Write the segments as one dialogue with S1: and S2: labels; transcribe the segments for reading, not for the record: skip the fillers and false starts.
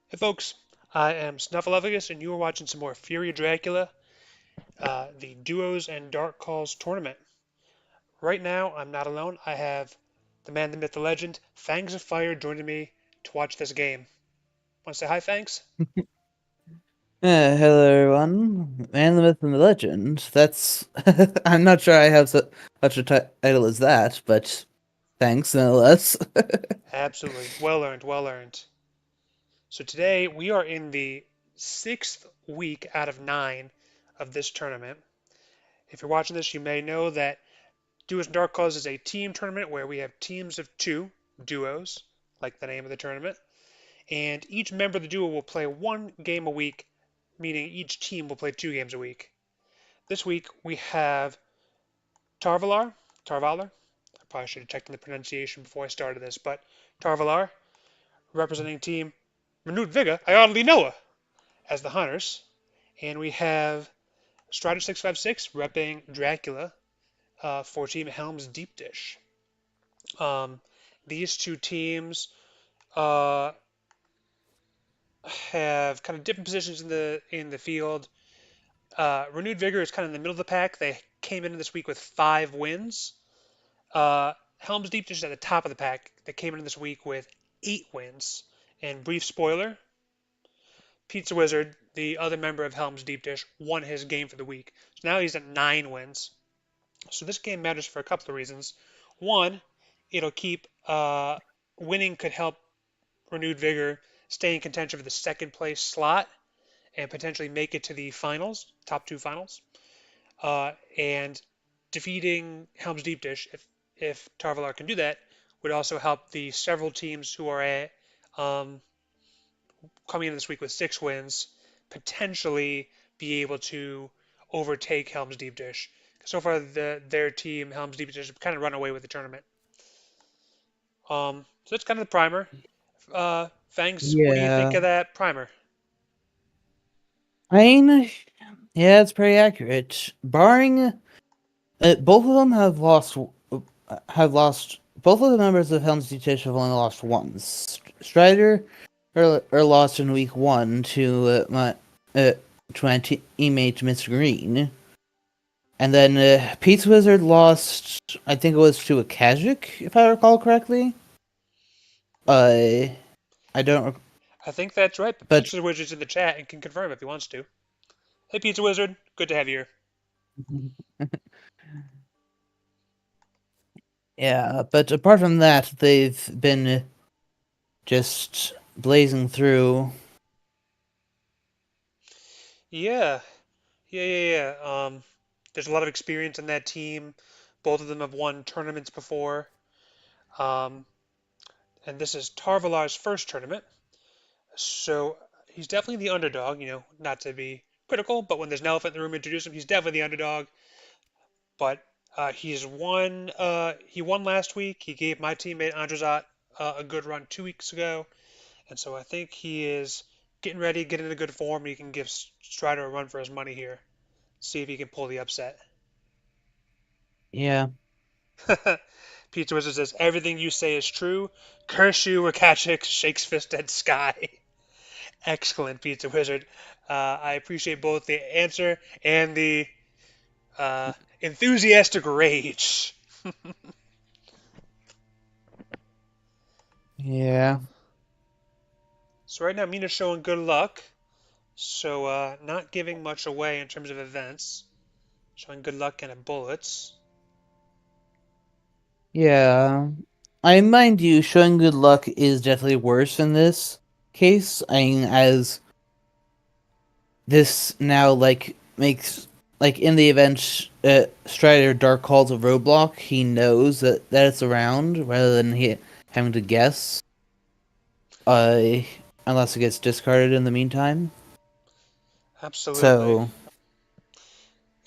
S1: Hey folks, I am Snuffleupagus, and you are watching some more Fury of Dracula, the Duos and Dark Calls tournament. Right now, I'm not alone. I have the man, the myth, the legend, Fangs of Fire, joining me to watch this game. Want to say hi, Fangs?
S2: Hello everyone, man, the myth, and the legend. That's I'm not sure I have such a title as that, but thanks nonetheless.
S1: Absolutely. Well earned, well earned. So today, we are in the sixth week out of 9 of this tournament. If you're watching this, you may know that Duos and Dark Calls is a team tournament where we have teams of two, duos, like the name of the tournament. And each member of the duo will play one game a week, meaning each team will play 2 games a week. This week we have Tarvalar, Tarvalar. I probably should have checked in the pronunciation before I started this, but Tarvalar representing Team Renewed Vigor. I Ardly Know Er as the hunters, and we have Strider656 repping Dracula for Team Helm's Deep Dish. Um, these two teams uh, have kind of different positions in the field. Renewed Vigor is kind of in the middle of the pack. They came into this week with 5 wins. Helm's Deep Dish is at the top of the pack. They came into this week with 8 wins. And brief spoiler, Pizza Wizard, the other member of Helm's Deep Dish, won his game for the week. So now he's at 9 wins. So this game matters for a couple of reasons. One, it'll keep winning could help Renewed Vigor stay in contention for the second place slot and potentially make it to the finals, top 2 finals. And defeating Helm's Deep Dish, if Tarvalar can do that, would also help the several teams who are um, coming in this week with 6 wins potentially be able to overtake Helm's Deep Dish. So far, their team, Helm's Deep Dish, have kind of run away with the tournament. So that's kind of the primer. Fangs, what do you think
S2: Yeah,
S1: of that primer?
S2: I mean, yeah, it's pretty accurate. Barring both of them have lost. Both of the members of Helm's Deep have only lost once. Strider lost in week one uh, to my teammate Mr. Green. And then Pizza Wizard lost, I think it was to a Kajik, if I recall correctly. Uh, I don't,
S1: I think that's right, but
S2: but
S1: Pizza Wizard's in the chat and can confirm if he wants to. Hey, Pizza Wizard, good to have you here.
S2: yeah. But apart from that, they've been just blazing through.
S1: Yeah, yeah. There's a lot of experience in that team. Both of them have won tournaments before. Um, and this is Tarvalar's first tournament. So he's definitely the underdog, not to be critical, but when there's an elephant in the room, introduce him. He's definitely the underdog. But he won last week. He gave my teammate Andrazat a good run 2 weeks ago. And so I think he is getting ready, getting into good form. He can give Strider a run for his money here. See if he can pull the upset.
S2: Yeah,
S1: Pizza Wizard says, everything you say is true. Curse you, Wakachik shakes fist at sky. Excellent, Pizza Wizard. I appreciate both the answer and the uh, enthusiastic rage.
S2: yeah,
S1: So right now, Mina's showing good luck. So not giving much away in terms of events. Showing good luck and a bullets.
S2: yeah. I mind you, showing good luck is definitely worse in this case. I mean, as this now makes in the event Strider Dark calls a roadblock, he knows that it's around rather than he having to guess. Uh, unless it gets discarded in the meantime.
S1: Absolutely.
S2: So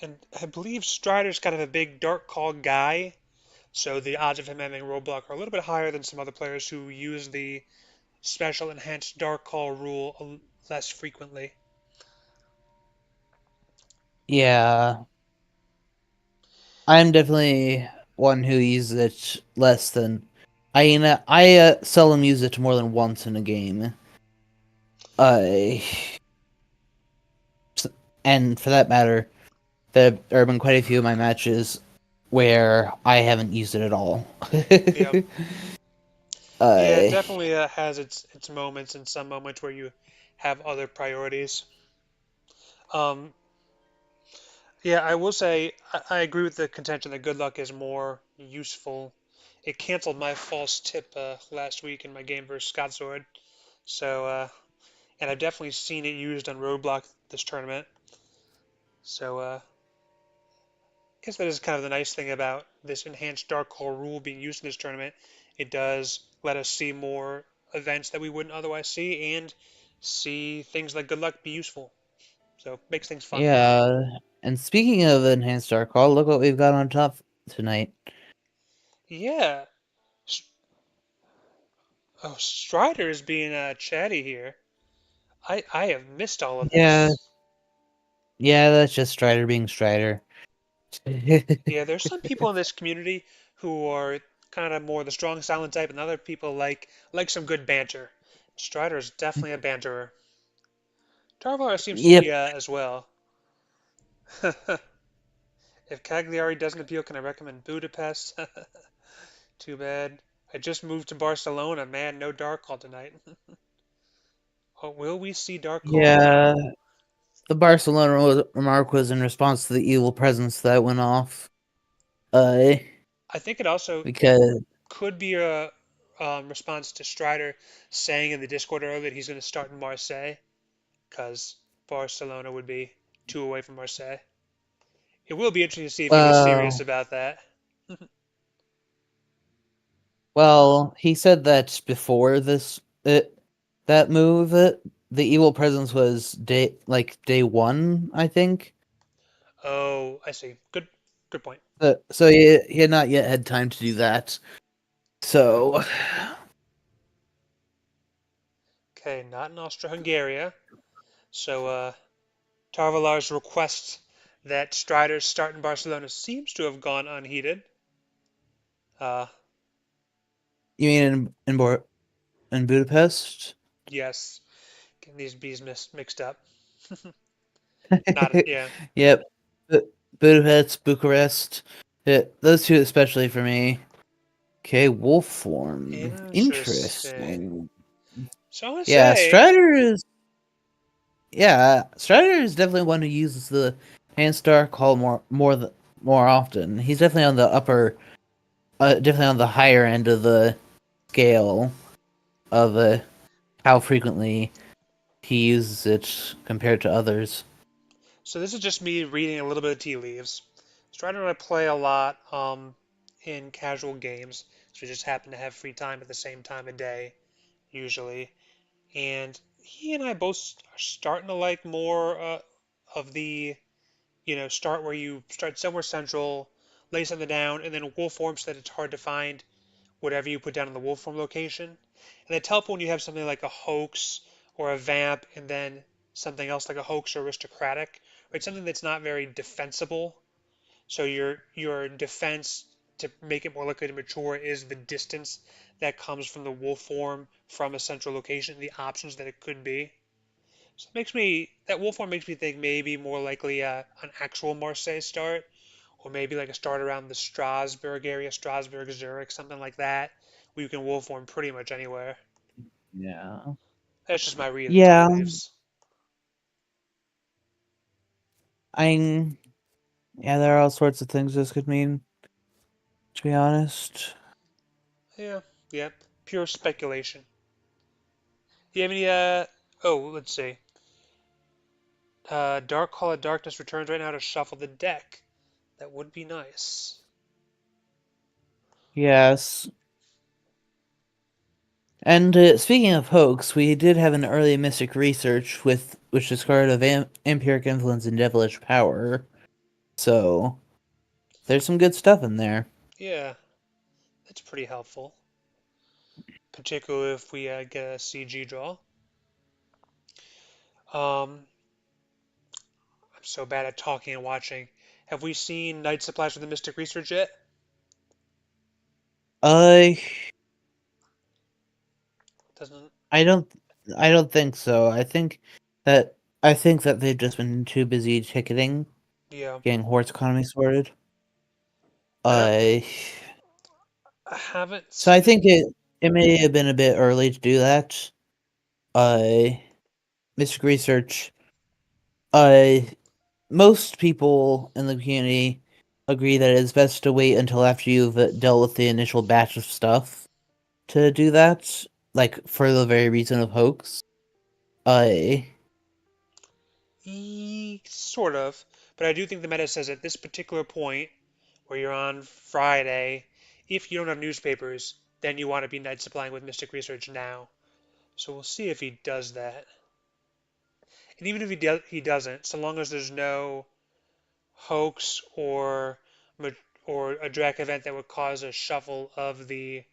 S1: And I believe Strider's kind of a big dark call guy, so the odds of him having roadblock are a little bit higher than some other players who use the special enhanced dark call rule less frequently.
S2: yeah, I'm definitely one who uses it less than. I seldom use it more than once in a game. Uh, and for that matter, there have been quite a few of my matches where I haven't used it at all.
S1: Yep. Yeah, it
S2: uh,
S1: definitely has its moments and some moments where you have other priorities. Um, yeah, I will say I agree with the contention that good luck is more useful. It canceled my false tip last week in my game versus Scott Sword. So, and I've definitely seen it used on Roadblock this tournament. So, I guess that is kind of the nice thing about this enhanced Dark Hole rule being used in this tournament. It does let us see more events that we wouldn't otherwise see and see things like good luck be useful. So, makes things fun.
S2: yeah. And speaking of enhanced dark call, look what we've got on top tonight.
S1: Yeah. Oh, Strider is being chatty here. I have missed all of
S2: Yeah,
S1: this.
S2: yeah, that's just Strider being Strider.
S1: Yeah, there's some people in this community who are kind of more the strong silent type, and other people like some good banter. Strider is definitely a banterer. Tarvalar seems to
S2: Yep.
S1: be as well. If Cagliari doesn't appeal, can I recommend Budapest? Too bad. I just moved to Barcelona. Man, no Dark Call tonight. Oh, will we see Dark Call?
S2: Yeah, the Barcelona remark was in response to the evil presence that went off. Uh,
S1: I think it also
S2: because
S1: could be a response to Strider saying in the Discord earlier that he's going to start in Marseille, because Barcelona would be two away from Marseille. It will be interesting to see if he was serious
S2: well,
S1: about that.
S2: he said that before that move, the evil presence was day one, I think.
S1: Oh, I see. Good point.
S2: So he had not yet had time to do that. So
S1: Okay, not in Austria-Hungary. So Tarvalar's request that Strider start in Barcelona seems to have gone unheeded. Uh,
S2: you mean in Budapest?
S1: yes, getting these bees mixed up. Not yeah.
S2: Yep. Budapest, Bucharest. Yeah, those two especially for me. Okay, wolf form.
S1: Interesting.
S2: Interesting.
S1: So I want to
S2: Yeah,
S1: say,
S2: Strider is definitely one who uses the hand star call more often. He's definitely on the definitely on the higher end of the scale of how frequently he uses it compared to others.
S1: so this is just me reading a little bit of tea leaves. Strider and I play a lot in casual games, so we just happen to have free time at the same time of day, usually. And he and I both are starting to like more of the, start where you start somewhere central, lay something down, and then wolf form so that it's hard to find whatever you put down in the wolf form location. And it's helpful when you have something like a hoax or a vamp, and then something else like a hoax or aristocratic, right? Something that's not very defensible. So your defense to make it more likely to mature is the distance that comes from the wolf form from a central location, the options that it could be. So it makes me that wolf form makes me think maybe more likely an actual Marseille start, or maybe like a start around the Strasbourg area, Strasbourg, Zurich, something like that, where you can wolf form pretty much anywhere.
S2: Yeah.
S1: That's just my read of the tea
S2: Yeah.
S1: leaves.
S2: I Yeah, there are all sorts of things this could mean, to be honest.
S1: Yeah, yeah, pure speculation. Do you have any oh, let's see. Dark Call of Darkness returns right now to shuffle the deck. That would be nice.
S2: Yes. And speaking of hoax, we did have an early Mystic research with which discarded of Empiric Influence and Devilish Power. So there's some good stuff in there.
S1: Yeah, that's pretty helpful, particularly if we get a CG draw. Um, I'm so bad at talking and watching. Have we seen Night Supplies with the Mystic Research yet?
S2: I
S1: Doesn't.
S2: I don't. I don't think so. I think that they've just been too busy ticketing,
S1: Yeah.
S2: getting horse economy sorted.
S1: I don't.
S2: Uh,
S1: I haven't
S2: so I
S1: seen.
S2: think it may have been a bit early to do that. Uh, Mystic Research. Uh, Most people in the community agree that it's best to wait until after you've dealt with the initial batch of stuff to do that, like for the very reason of hoax. Uh,
S1: Sort of, but I do think the meta says at this particular point where you're on Friday, if you don't have newspapers, then you want to be night supplying with Mystic Research now. So we'll see if he does that. And even if he doesn't, so long as there's no hoax or a Drac event that would cause a shuffle of the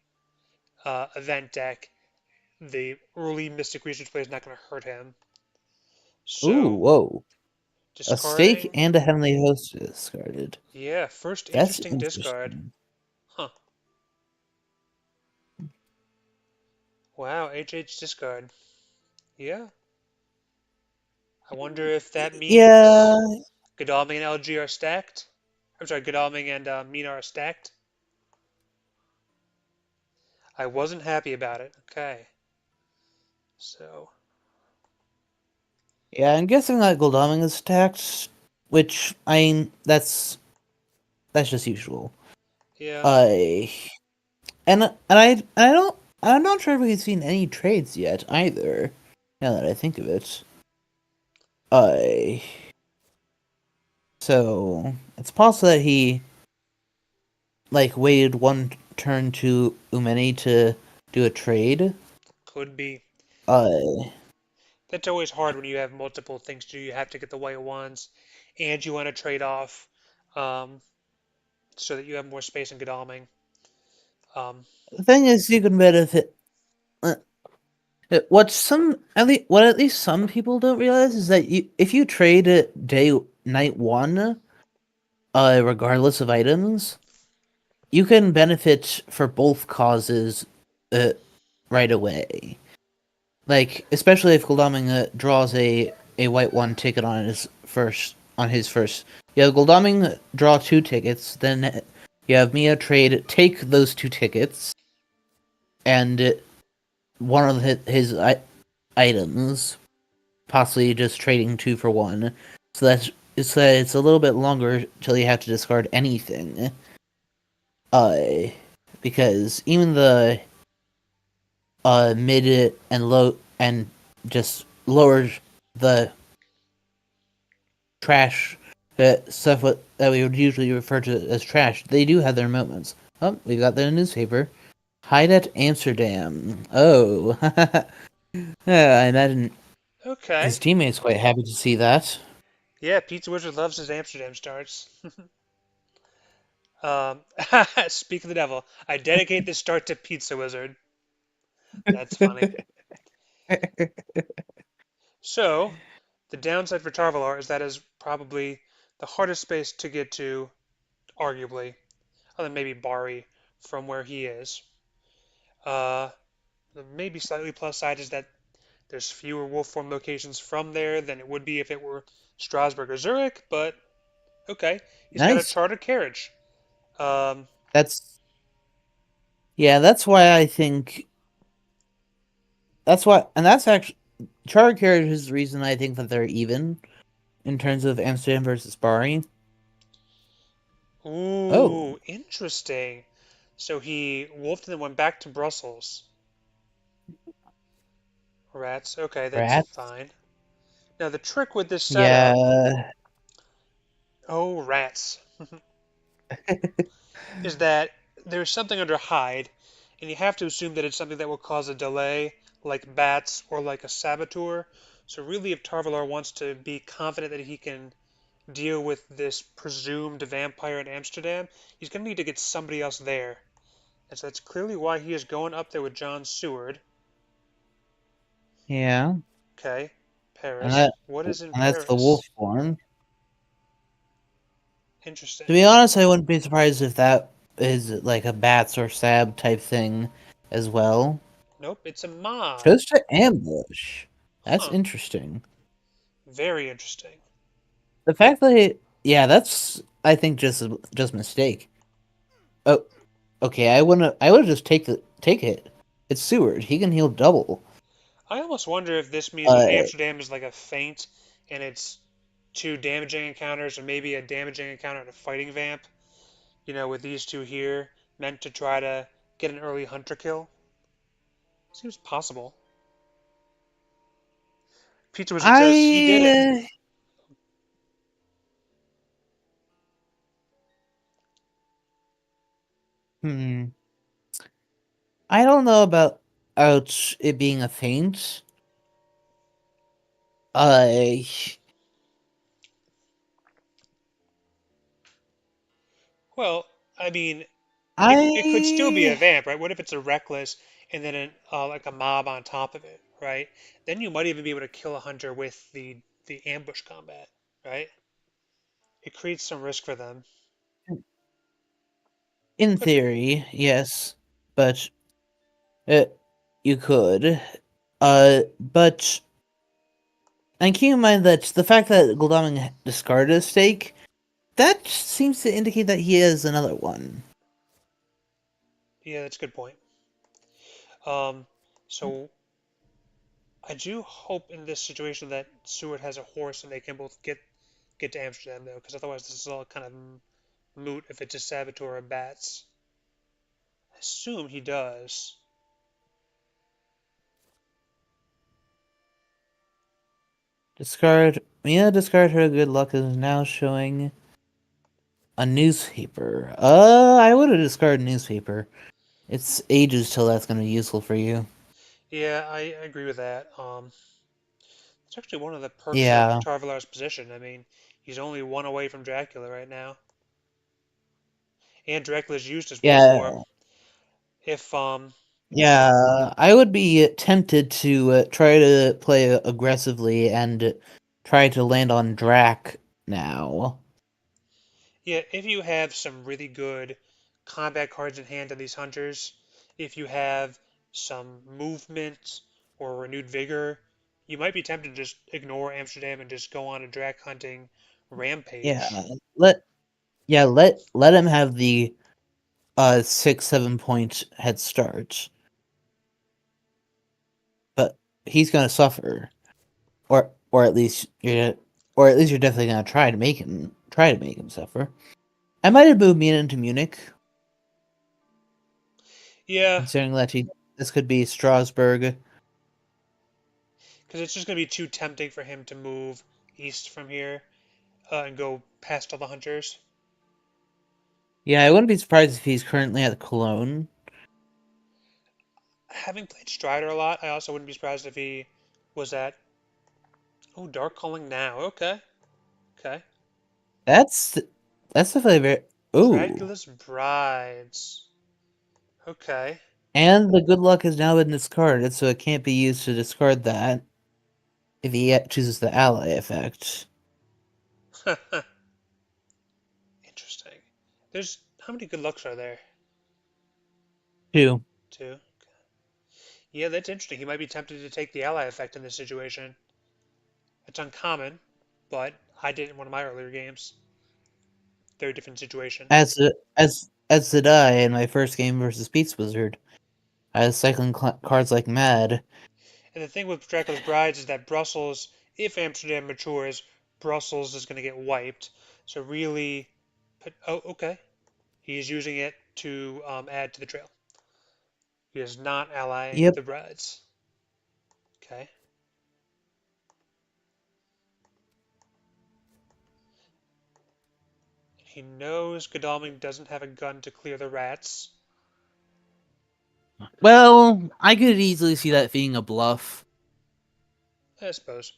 S1: event deck, the early Mystic Research play is not going to hurt him.
S2: ooh,
S1: So
S2: whoa. A stake
S1: discarding,
S2: and a heavenly host discarded.
S1: yeah, first
S2: That's
S1: interesting discard.
S2: interesting.
S1: Huh. Wow, HH discard. Yeah. I wonder if that
S2: Yeah,
S1: means Godalming and LG are stacked. I'm sorry, Godalming and Mina are stacked. I wasn't happy about it. Okay. So,
S2: yeah, I'm guessing that Goldaming is taxed, which I mean that's just usual.
S1: yeah.
S2: I I'm not sure if we've seen any trades yet either. Now that I think of it, I so it's possible that he like waited one turn to Umeni to do a trade.
S1: Could be.
S2: Uh,
S1: That's always hard when you have multiple things to do. You have to get the white ones, and you want to trade off um, so that you have more space in Godalming. Um,
S2: the thing is, you can benefit. Uh, what at least some people don't realize is that if you trade at night one, regardless of items, you can benefit for both causes, uh, right away. Like especially if Goldaming draws a white one ticket on his first. You have Goldaming draw two tickets, then you have Mia trade take those two tickets, and one of items, possibly just trading two for one. So it's a little bit longer till you have to discard anything. Uh, because even the mid and low and just lower the trash stuff that we would usually refer to as trash, they do have their moments. Oh, we got the newspaper. Hide at Amsterdam. Oh, yeah, I imagine
S1: okay.
S2: his teammates quite happy to see that.
S1: Yeah, Pizza Wizard loves his Amsterdam starts. Um, speak of the devil. I dedicate this start to Pizza Wizard. That's funny. So, the downside for Tarvalar is that is probably the hardest space to get to, arguably, other than maybe Bari from where he is. Uh, the maybe slightly plus side is that there's fewer wolf form locations from there than it would be if it were Strasbourg or Zurich, but okay. He's got a
S2: Nice.
S1: chartered carriage. Um,
S2: That's yeah. That's why I think and that's actually Charter Carriage is the reason I think that they're even in terms of Amsterdam versus Bari. Oh,
S1: ooh, interesting. So he wolfed and then went back to Brussels. Rats. Okay, that's
S2: rats.
S1: fine. Now the trick with this setup,
S2: Yeah,
S1: oh rats, is that there's something under hide, and you have to assume that it's something that will cause a delay, like bats or like a saboteur. So really, if Tarvalar wants to be confident that he can deal with this presumed vampire in Amsterdam, he's going to need to get somebody else there. And so that's clearly why he is going up there with John Seward.
S2: yeah,
S1: Okay,
S2: and
S1: Paris. What is in
S2: that's the wolf
S1: Paris?
S2: form. To
S1: Interesting.
S2: be honest, I wouldn't be surprised if that is like a bats or sab type thing as well.
S1: Nope, it's a mod.
S2: Chose to ambush. That's
S1: Huh.
S2: interesting.
S1: Very interesting.
S2: The fact that yeah, that's I think just a mistake. Oh, okay. I would just take it. It's Seward. He can heal double.
S1: I almost wonder if this means that
S2: Uh,
S1: Amsterdam is like a feint and it's two damaging encounters or maybe a damaging encounter and a fighting vamp, with these two here meant to try to get an early hunter kill. Seems possible. Pizza Wizard says he did it.
S2: I hmm. I don't know about it being a feint. I
S1: Well, I mean, it could still be a
S2: I
S1: vamp, right? What if it's a reckless and then like a mob on top of it, right? Then you might even be able to kill a hunter with the ambush combat, right? It creates some risk for them.
S2: in
S1: Could be.
S2: theory, yes, but uh, you could. But and keep in mind that the fact that Gul'daming discarded a stake, that seems to indicate that he has another one.
S1: Yeah, that's a good point. Um, so I do hope in this situation that Seward has a horse and they can both get to Amsterdam though, because otherwise this is all kind of moot if it's a Saboteur or Bats. I assume he does.
S2: Discard her good luck is now showing a newspaper. I would have discarded newspaper. It's ages till that's gonna be useful for you.
S1: Yeah, I agree with that. It's actually one of the perks of
S2: Yeah,
S1: Tarvalar's position. I mean, he's only one away from Dracula right now, and Dracula's used his wolf form.
S2: yeah,
S1: If
S2: yeah. I would be tempted to try to play aggressively and try to land on Drac now.
S1: Yeah, if you have some really good combat cards in hand on these hunters, if you have some movement or renewed vigor, you might be tempted to just ignore Amsterdam and just go on a Drac hunting
S2: Yeah,
S1: rampage.
S2: let let him have the 6 7 point head start, but he's gonna suffer, or at least you're definitely gonna try to make him suffer. I might have moved Mina into Munich,
S1: Yeah,
S2: considering that this could be Strasbourg.
S1: because it's just going to be too tempting for him to move east from here and go past all the hunters.
S2: Yeah, I wouldn't be surprised if he's currently at Cologne.
S1: Having played Strider a lot, I also wouldn't be surprised if he was at, oh, Dark Calling now. Okay, okay.
S2: That's that's definitely very. Ooh,
S1: Dracula's Brides. Okay.
S2: and the good luck has now been discarded, so it can't be used to discard that if he chooses the ally effect.
S1: Interesting. There's how many good lucks are there?
S2: Two.
S1: Two. Yeah, that's interesting. He might be tempted to take the ally effect in this situation. It's uncommon, but I did it in one of my earlier games. Very different situation.
S2: As did I in my first game versus Beats Wizard. I was cycling cards like mad.
S1: And the thing with Dracula's Brides is that Brussels, if Amsterdam matures, Brussels is going to get wiped. So really, oh, okay. He is using it to add to the trail. He is not allying
S2: Yep.
S1: the Brides. Okay. He knows Godalming doesn't have a gun to clear the rats.
S2: Well, I could easily see that being a bluff.
S1: I suppose.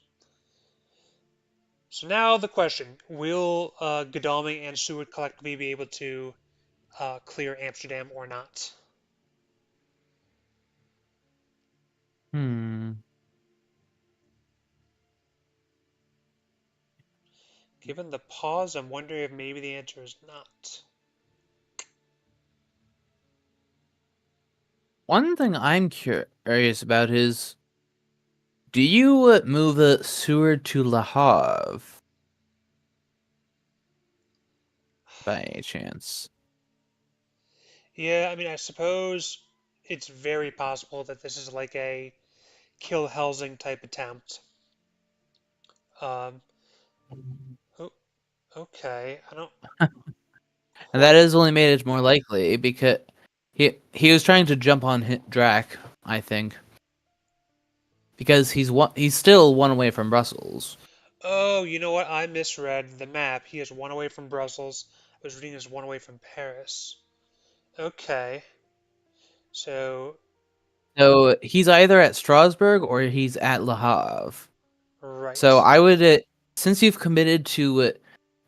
S1: So now the question: will Godalming and Seward collectively be able to clear Amsterdam or not?
S2: Hmm.
S1: Given the pause, I'm wondering if maybe the answer is not.
S2: One thing I'm curious about is, do you move a Seward to Le Havre by any chance?
S1: Yeah, I mean, I suppose it's very possible that this is like a kill Helsing type attempt. Um, o- okay, I don't
S2: And that
S1: quite.
S2: has only made it more likely because he was trying to jump on Drac, I think, because he's still one away from Brussels.
S1: Oh, you know what? I misread the map. He is one away from Brussels. I was reading as one away from Paris. Okay, so
S2: So he's either at Strasbourg or he's at Le Havre. So
S1: right.
S2: I would, since you've committed to,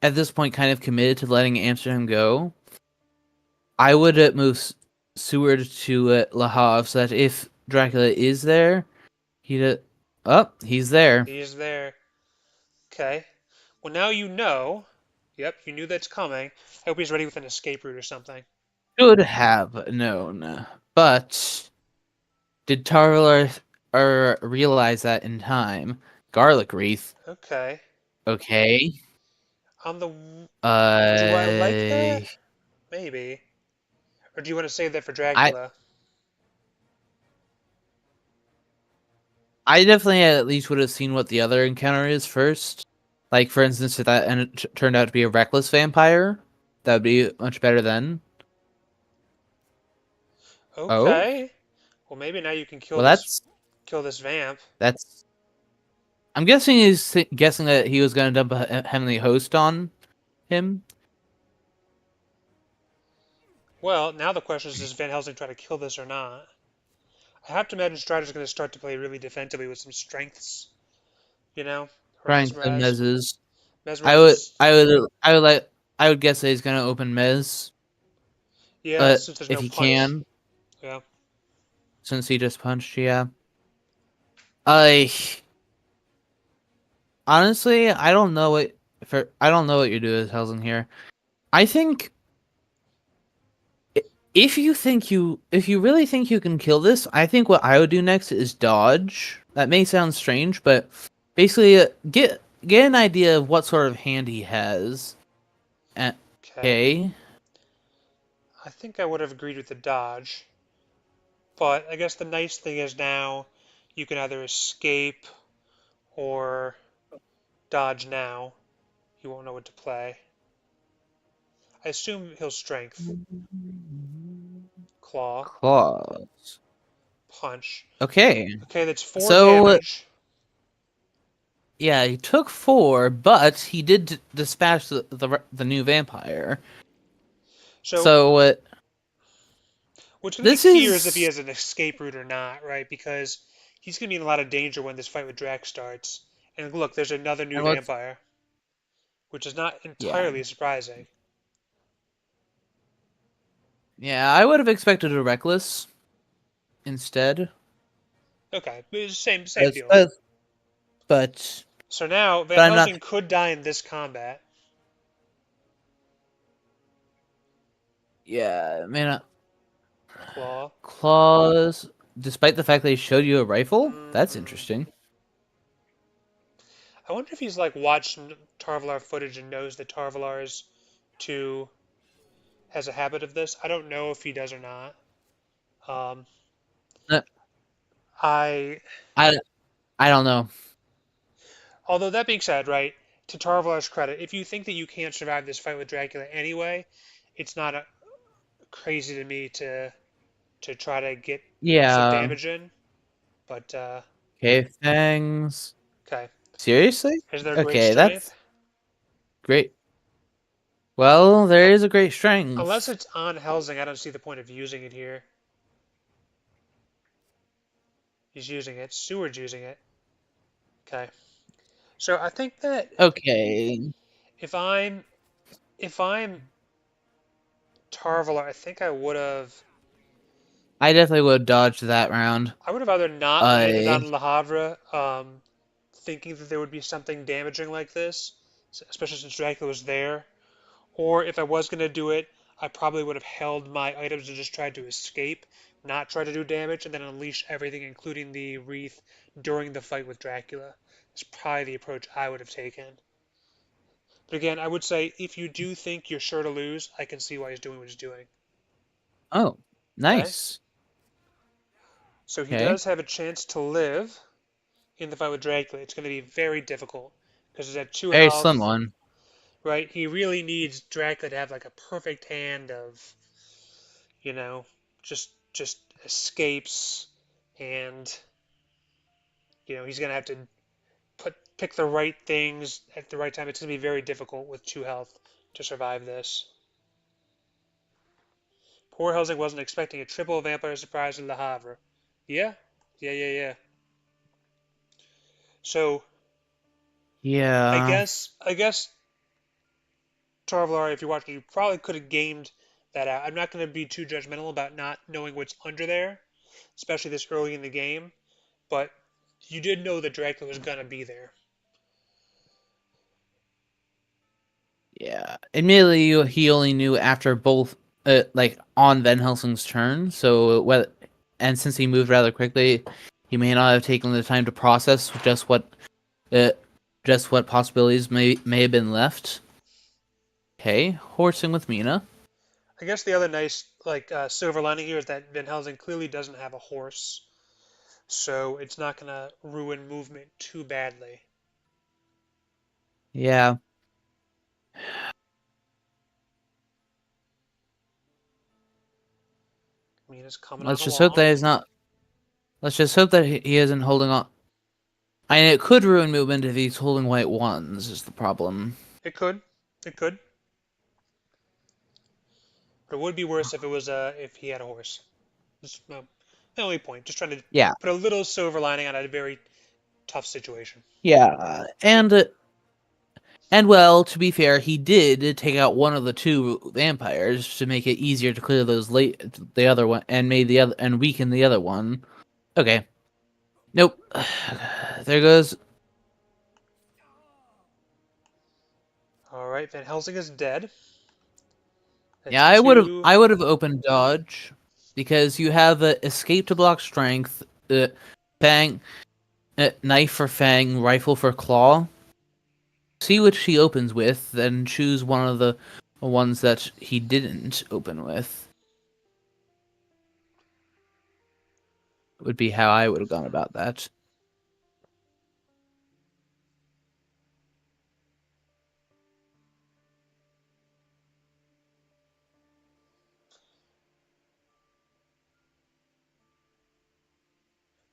S2: at this point, kind of committed to letting Amsterdam go, I would move Seward to Le Havre so that if Dracula is there, he'd. He's there.
S1: He's there. Okay. Well, now you know. Yep, you knew that's coming. I hope he's ready with an escape route or something.
S2: Should have known. But did Tarvalar realize that in time? Garlic Wreath.
S1: Okay.
S2: Okay.
S1: On the. Do I like
S2: Uh,
S1: that? Maybe. Or do you want to save that for
S2: I
S1: Dracula?
S2: I definitely at least would have seen what the other encounter is first. Like, for instance, if that turned out to be a reckless vampire, that would be much better then. Oh,
S1: Okay. Well, maybe now you can
S2: well,
S1: kill this vamp.
S2: that's. I'm guessing guessing that he was going to dump a heavenly host on him.
S1: Well, now the question is, does Van Helsing try to kill this or not? I have to imagine Strider's going to start to play really defensively with some strengths, or
S2: Trying to
S1: mesmerize.
S2: mezzes. I would,
S1: Mesmerize,
S2: I would, I would like, I would guess that he's gonna open Mez,
S1: yeah, since there's
S2: if
S1: no
S2: he
S1: punch.
S2: can,
S1: Yeah.
S2: since he just punched. Yeah. I honestly, I don't know what you do with Helsen here. I think if you really think you can kill this, I think what I would do next is dodge. That may sound strange, but basically get an idea of what sort of hand he has.
S1: Okay.
S2: Okay.
S1: I think I would have agreed with the dodge, but I guess the nice thing is now you can either escape or dodge now. You won't know what to play. I assume he'll strength, claw,
S2: Claws.
S1: punch.
S2: Okay.
S1: Okay, that's four
S2: So
S1: damage.
S2: yeah, he took 4, but he did dispatch the new vampire.
S1: So
S2: So
S1: what's going to be
S2: this
S1: key is if he
S2: is
S1: has an escape route or not, right? Because he's going to be in a lot of danger when this fight with Drax starts. And look, there's another new
S2: and what's
S1: vampire, which is not
S2: yeah.
S1: entirely surprising.
S2: Yeah, I would have expected a reckless instead.
S1: Okay, but it's the same
S2: But
S1: deal.
S2: but but,
S1: So now
S2: but
S1: Van
S2: I'm not.
S1: Helsing could die in this combat.
S2: Yeah, I mean,
S1: Claw.
S2: claws. Despite the fact they showed you a rifle, that's
S1: Mm,
S2: interesting.
S1: I wonder if he's like watched some Tarvalar footage and knows that Tarvalar is too has a habit of this. I don't know if he does or not. Um,
S2: Uh,
S1: I,
S2: I I don't know.
S1: although that being said, right, to Tarvalar's credit, if you think that you can't survive this fight with Dracula anyway, it's not crazy to me to try to get some
S2: Yeah.
S1: damage in. But
S2: Okay, fangs.
S1: okay,
S2: Seriously?
S1: is there great
S2: Okay,
S1: strength?
S2: that's great. Well, there
S1: Um,
S2: is a great
S1: unless
S2: strength.
S1: it's on Helsing, I don't see the point of using it here. He's using it. Seward's using it. Okay. So I think that
S2: Okay.
S1: if I'm if I'm Tarvalar, I think
S2: I definitely would have dodged that round.
S1: I would have either not landed
S2: I
S1: on Le Havre, thinking that there would be something damaging like this, especially since Dracula was there, or if I was gonna do it, I probably would have held my items and just tried to escape, not try to do damage, and then unleash everything, including the wreath, during the fight with Dracula. That's probably the approach I would have taken. But again, I would say if you do think you're sure to lose, I can see why he's doing what he's doing.
S2: Oh,
S1: Okay?
S2: nice.
S1: So he
S2: Okay.
S1: does have a chance to live in the fight with Dracula. It's going to be very difficult because he's at 2
S2: Very slim
S1: health,
S2: one.
S1: right? He really needs Dracula to have like a perfect hand of, you know, just escapes and he's going to have to pick the right things at the right time. It's going to be very difficult with 2 health to survive this. Poor Helsing wasn't expecting a triple vampire surprise in Le Havre. Yeah, yeah. So I
S2: Yeah.
S1: guess I guess Tarvalar, if you're watching, you probably could have gamed that out. I'm not going to be too judgmental about not knowing what's under there, especially this early in the game. But you did know that Dracula was going to be there.
S2: Yeah. Admittedly, he only knew after both, like on Van Helsing's turn. So whether, and since he moved rather quickly, he may not have taken the time to process uh, just what possibilities may have been left. Okay, horsing with Mina.
S1: I guess the other nice silver lining here is that Van Helsing clearly doesn't have a horse, so it's not going to ruin movement too badly.
S2: Yeah.
S1: Mina's coming on
S2: Let's just hope
S1: along.
S2: that he's not. Let's just hope that he isn't holding on. I mean, it could ruin movement if he's holding white ones. Is the problem?
S1: It could, it could, but it would be worse if he had a horse. Just the only point. Just trying to
S2: Yeah.
S1: put a little silver lining on a very tough situation.
S2: Yeah. And well, to be fair, he did take out one of the two vampires to make it easier to clear the other one, and made the other and weaken the other one. Okay. Nope. There goes.
S1: All right, Van Helsing is dead. That's
S2: Yeah,
S1: two.
S2: I would have opened dodge because you have escape to block strength, fang, knife for fang, rifle for claw. See which he opens with, then choose one of the ones that he didn't open with. Would be how I would have gone about that.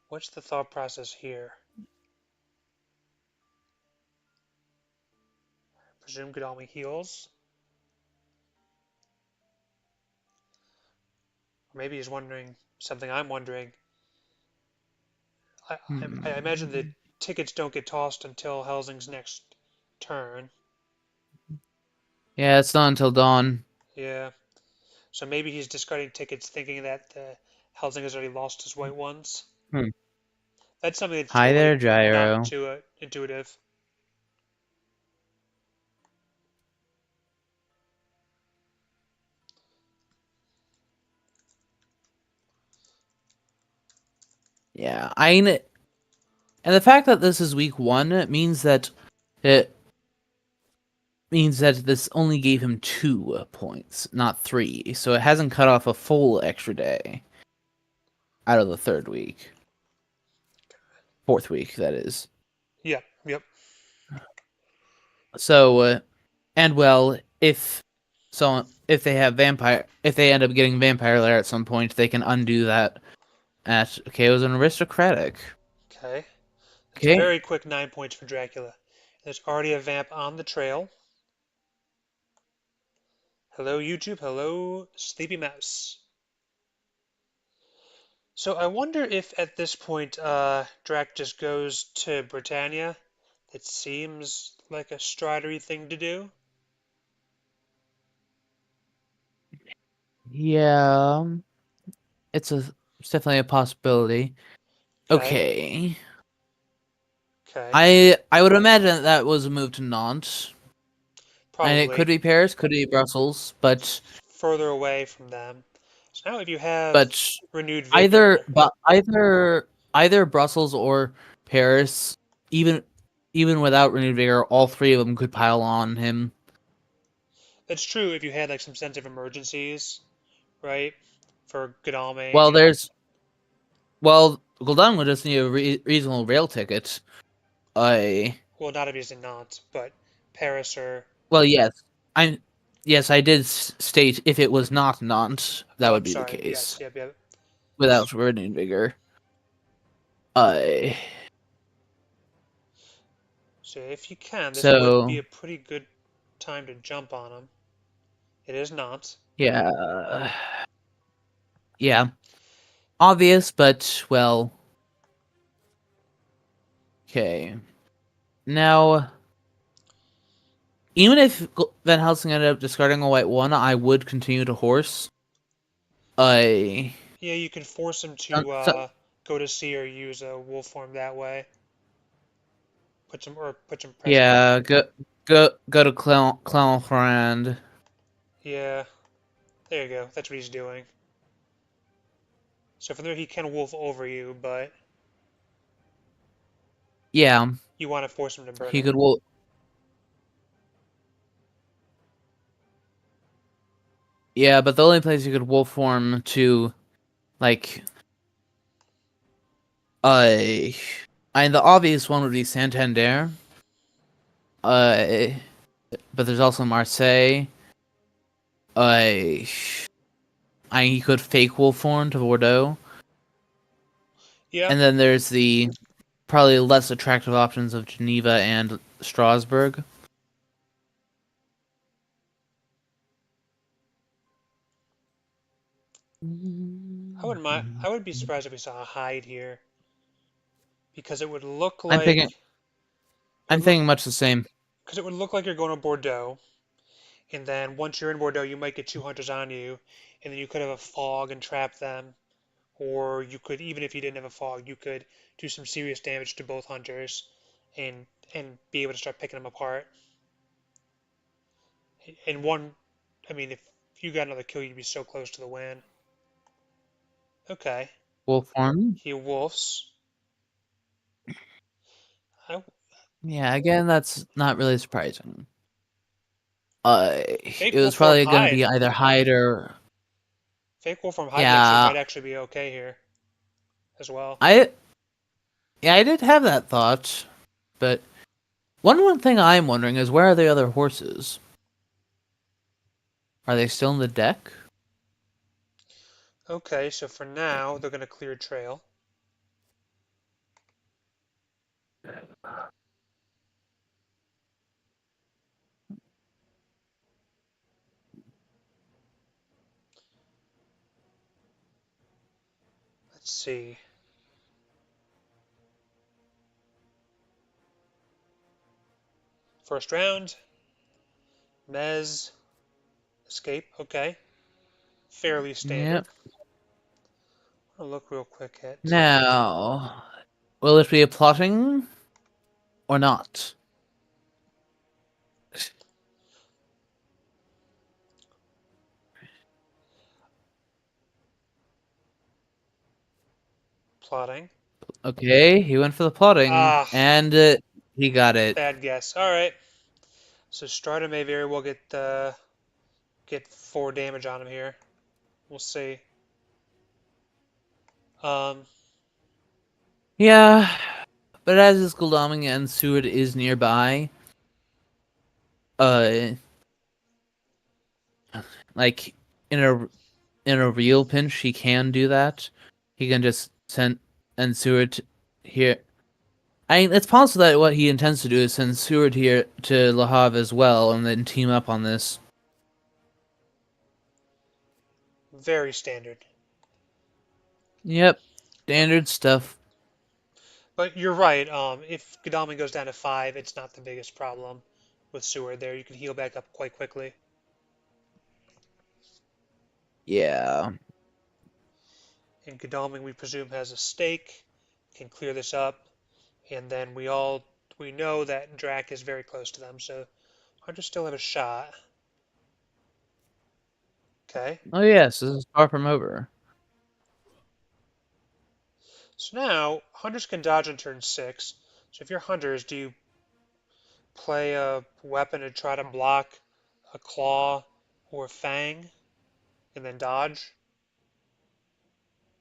S1: What's the thought process here? Presume Godalmi heals. Or maybe he's wondering something I'm wondering. I imagine the
S2: Hmm.
S1: tickets don't get tossed until Helsing's next turn.
S2: Yeah, it's not until dawn.
S1: Yeah. So maybe he's discarding tickets thinking that Helsing has already lost his white ones.
S2: Hmm.
S1: That's something that's
S2: Hi there,
S1: totally not
S2: Gyro.
S1: intuitive.
S2: Yeah, and the fact that this is week one it means that this only gave him 2 points, not 3. So it hasn't cut off a full extra day out of the third week, fourth week, that is.
S1: Yep.
S2: So, and well, if they have if they end up getting vampire lair at some point, they can undo that. Okay, it was an aristocratic.
S1: Okay. That's a
S2: Okay,
S1: very quick 9 points for Dracula. There's already a vamp on the trail. Hello, YouTube. Hello, Sleepy Mouse. So I wonder if at this point Drac just goes to Britannia. It seems like a Stridery thing to do.
S2: yeah, it's a it's definitely a possibility.
S1: Okay.
S2: Okay.
S1: Okay.
S2: I would imagine that was a move to Nantes, and it could
S1: Probably.
S2: be Paris, could be Brussels, but
S1: further away from them. So now if you have
S2: But
S1: renewed vigor,
S2: either Brussels or Paris, even even without renewed vigor, all three of them could pile on him.
S1: that's true if you had like some sense of emergencies, right? For Godalming, if
S2: Well,
S1: you don't,
S2: there's well, Gul'dan would just need a reasonable rail ticket. I
S1: well, not obviously not, but Paris or,
S2: well, I yes, I did state if it was not Nantes, that
S1: oh,
S2: would
S1: I'm
S2: be the
S1: sorry,
S2: case
S1: yes, yep, yep.
S2: without renewed vigor. I
S1: So if you can, this would be
S2: so
S1: a pretty good time to jump on them. It is not.
S2: yeah, yeah, obvious, but well, okay. Now, even if Van Helsing ended up discarding a white one, I would continue to horse. I
S1: Yeah, you can force him
S2: some,
S1: to
S2: some,
S1: go to sea or use a wolf form that way. Put some pressure on him.
S2: yeah, go to Clermont.
S1: Yeah, there you go. That's what he's doing. So from there he can wolf over you, but
S2: Yeah,
S1: you want to force him to burn
S2: he
S1: it.
S2: could. Well, yeah, but the only place you could wolf form to like uh, the obvious one would be Santander. Uh, but there's also Marseille. Uh, he could fake wolf form to Bordeaux,
S1: Yep.
S2: and then there's the probably less attractive options of Geneva and Strasbourg.
S1: I would be surprised if we saw a hide here because it would look
S2: I'm thinking.
S1: like it
S2: I'm
S1: would look
S2: thinking much the same.
S1: because it would look like you're going to Bordeaux, and then once you're in Bordeaux, you might get two hunters on you, and then you could have a fog and trap them, or you could even if you didn't have a fog, you could do some serious damage to both hunters, and be able to start picking them apart. And one, I mean, if you got another kill, you'd be so close to the win. Okay,
S2: Wolf form.
S1: he wolfs. I,
S2: Yeah, again, that's not really surprising. It
S1: fake
S2: was
S1: wolf form
S2: probably going to
S1: hide.
S2: be either hide or
S1: Fake wolf form hide
S2: yeah.
S1: might actually be okay here as well.
S2: I yeah, I did have that thought, but one thing I'm wondering is where are the other horses? Are they still in the deck?
S1: Okay, so for now, they're going to clear trail. Let's see. First round, Mez, escape. Okay, fairly standard.
S2: Yep.
S1: I'll look real quick at
S2: Now, will it be a plotting or not?
S1: plotting.
S2: Okay, he went for the plotting,
S1: Ah,
S2: and he got it.
S1: bad guess. All right. So Strider may very well get 4 damage on him here. We'll see. Um,
S2: Yeah, but as is Goldaming and Seward is nearby, uh, like in a real pinch, he can do that. He can just send and Seward here. I mean, it's possible that what he intends to do is send Seward here to Le Havre as well, and then team up on this.
S1: very standard.
S2: Yep, standard stuff.
S1: But you're right. If Godalming goes down to 5, it's not the biggest problem with Seward there. You can heal back up quite quickly.
S2: Yeah.
S1: And Godalming, we presume, has a stake, can clear this up, and then we know that Drac is very close to them, so Hunters still have a shot. Okay.
S2: Oh yes, this is far from over.
S1: So now hunters can dodge on turn 6. So if you're hunters, do you play a weapon to try to block a claw or fang and then dodge?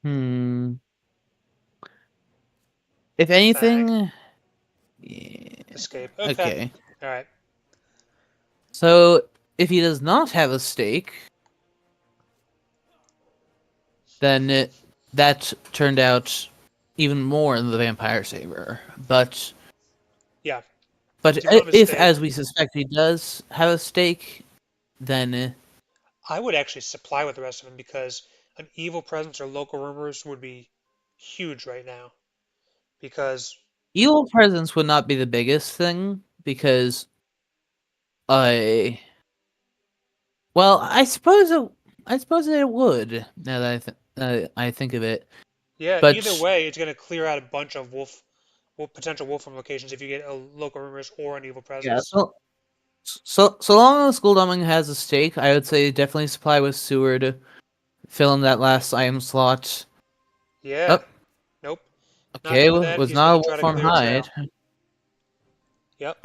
S2: Hmm. If
S1: A fang?
S2: anything, yeah,
S1: Escape. Okay.
S2: okay.
S1: All right.
S2: So if he does not have a stake, then that turned out even more in the vampire saber.
S1: Yeah.
S2: But
S1: If you don't have a
S2: if,
S1: stake,
S2: as we suspect, he does have a stake, then
S1: I would actually supply with the rest of them because an evil presence or local rumors would be huge right now. Because
S2: evil presence would not be the biggest thing because I well, I suppose it would now that I think of it.
S1: yeah, either
S2: But
S1: way, it's going to clear out a bunch of potential wolf locations if you get a local rumors or an evil
S2: yeah,
S1: presence.
S2: so long as Skulldumming has a stake, I would say definitely supply with sewer to fill in that last item slot.
S1: Yeah.
S2: Oh,
S1: Nope. Not
S2: okay,
S1: doing that.
S2: was
S1: He's going
S2: not
S1: to
S2: a
S1: try to
S2: wolfform
S1: clear a
S2: hide.
S1: trail. Yep.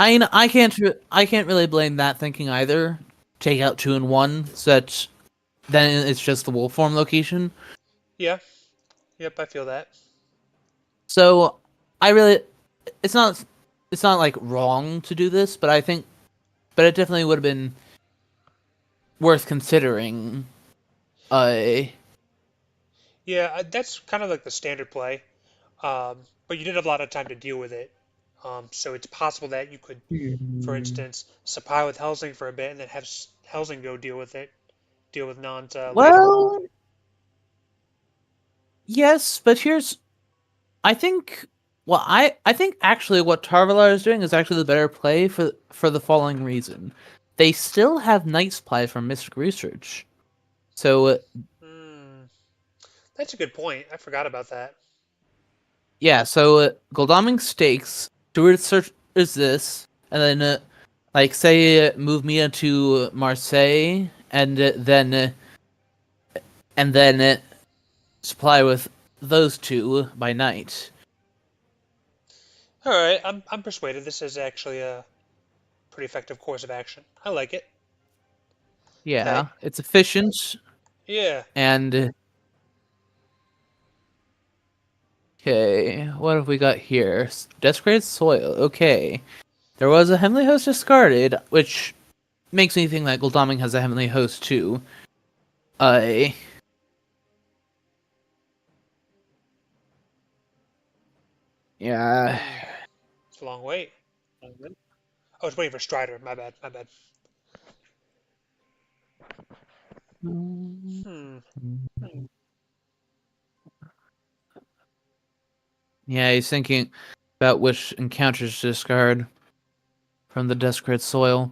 S2: I can't really blame that thinking either. Take out 2 and 1, so that then it's just the wolfform location.
S1: Yeah. Yep. I feel that.
S2: So I really, it's not it's not like wrong to do this, but but it definitely would have been worth considering. Uh,
S1: Yeah. That's kind of like the standard play. But you did have a lot of time to deal with it. So it's possible that you could, for
S2: Hmm.
S1: instance, supply with Helsing for a bit and then have Helsing go deal with it, deal with Nant later.
S2: Well, yes, but here's I think I think actually what Tarvalar is doing is actually the better play for the following reason. They still have Night Supply from Mystic Research. So
S1: Hmm. That's a good point. I forgot about that.
S2: yeah, so Goldaming stakes Steward Search is this, and then like say move Mia to Marseille, and then supply with those two by night.
S1: All right. I'm persuaded. This is actually a pretty effective course of action. I like it. Okay.
S2: Yeah, it's efficient
S1: Yeah.
S2: and okay. What have we got here? Desecrated soil. Okay, there was a heavenly host discarded, which makes me think that Goldaming has a heavenly host too. Uh, yeah.
S1: Hmm. It's a long wait. I was waiting for Strider. My bad. My bad. Hmm.
S2: Yeah, he's thinking about which encounters to discard from the desperate soil.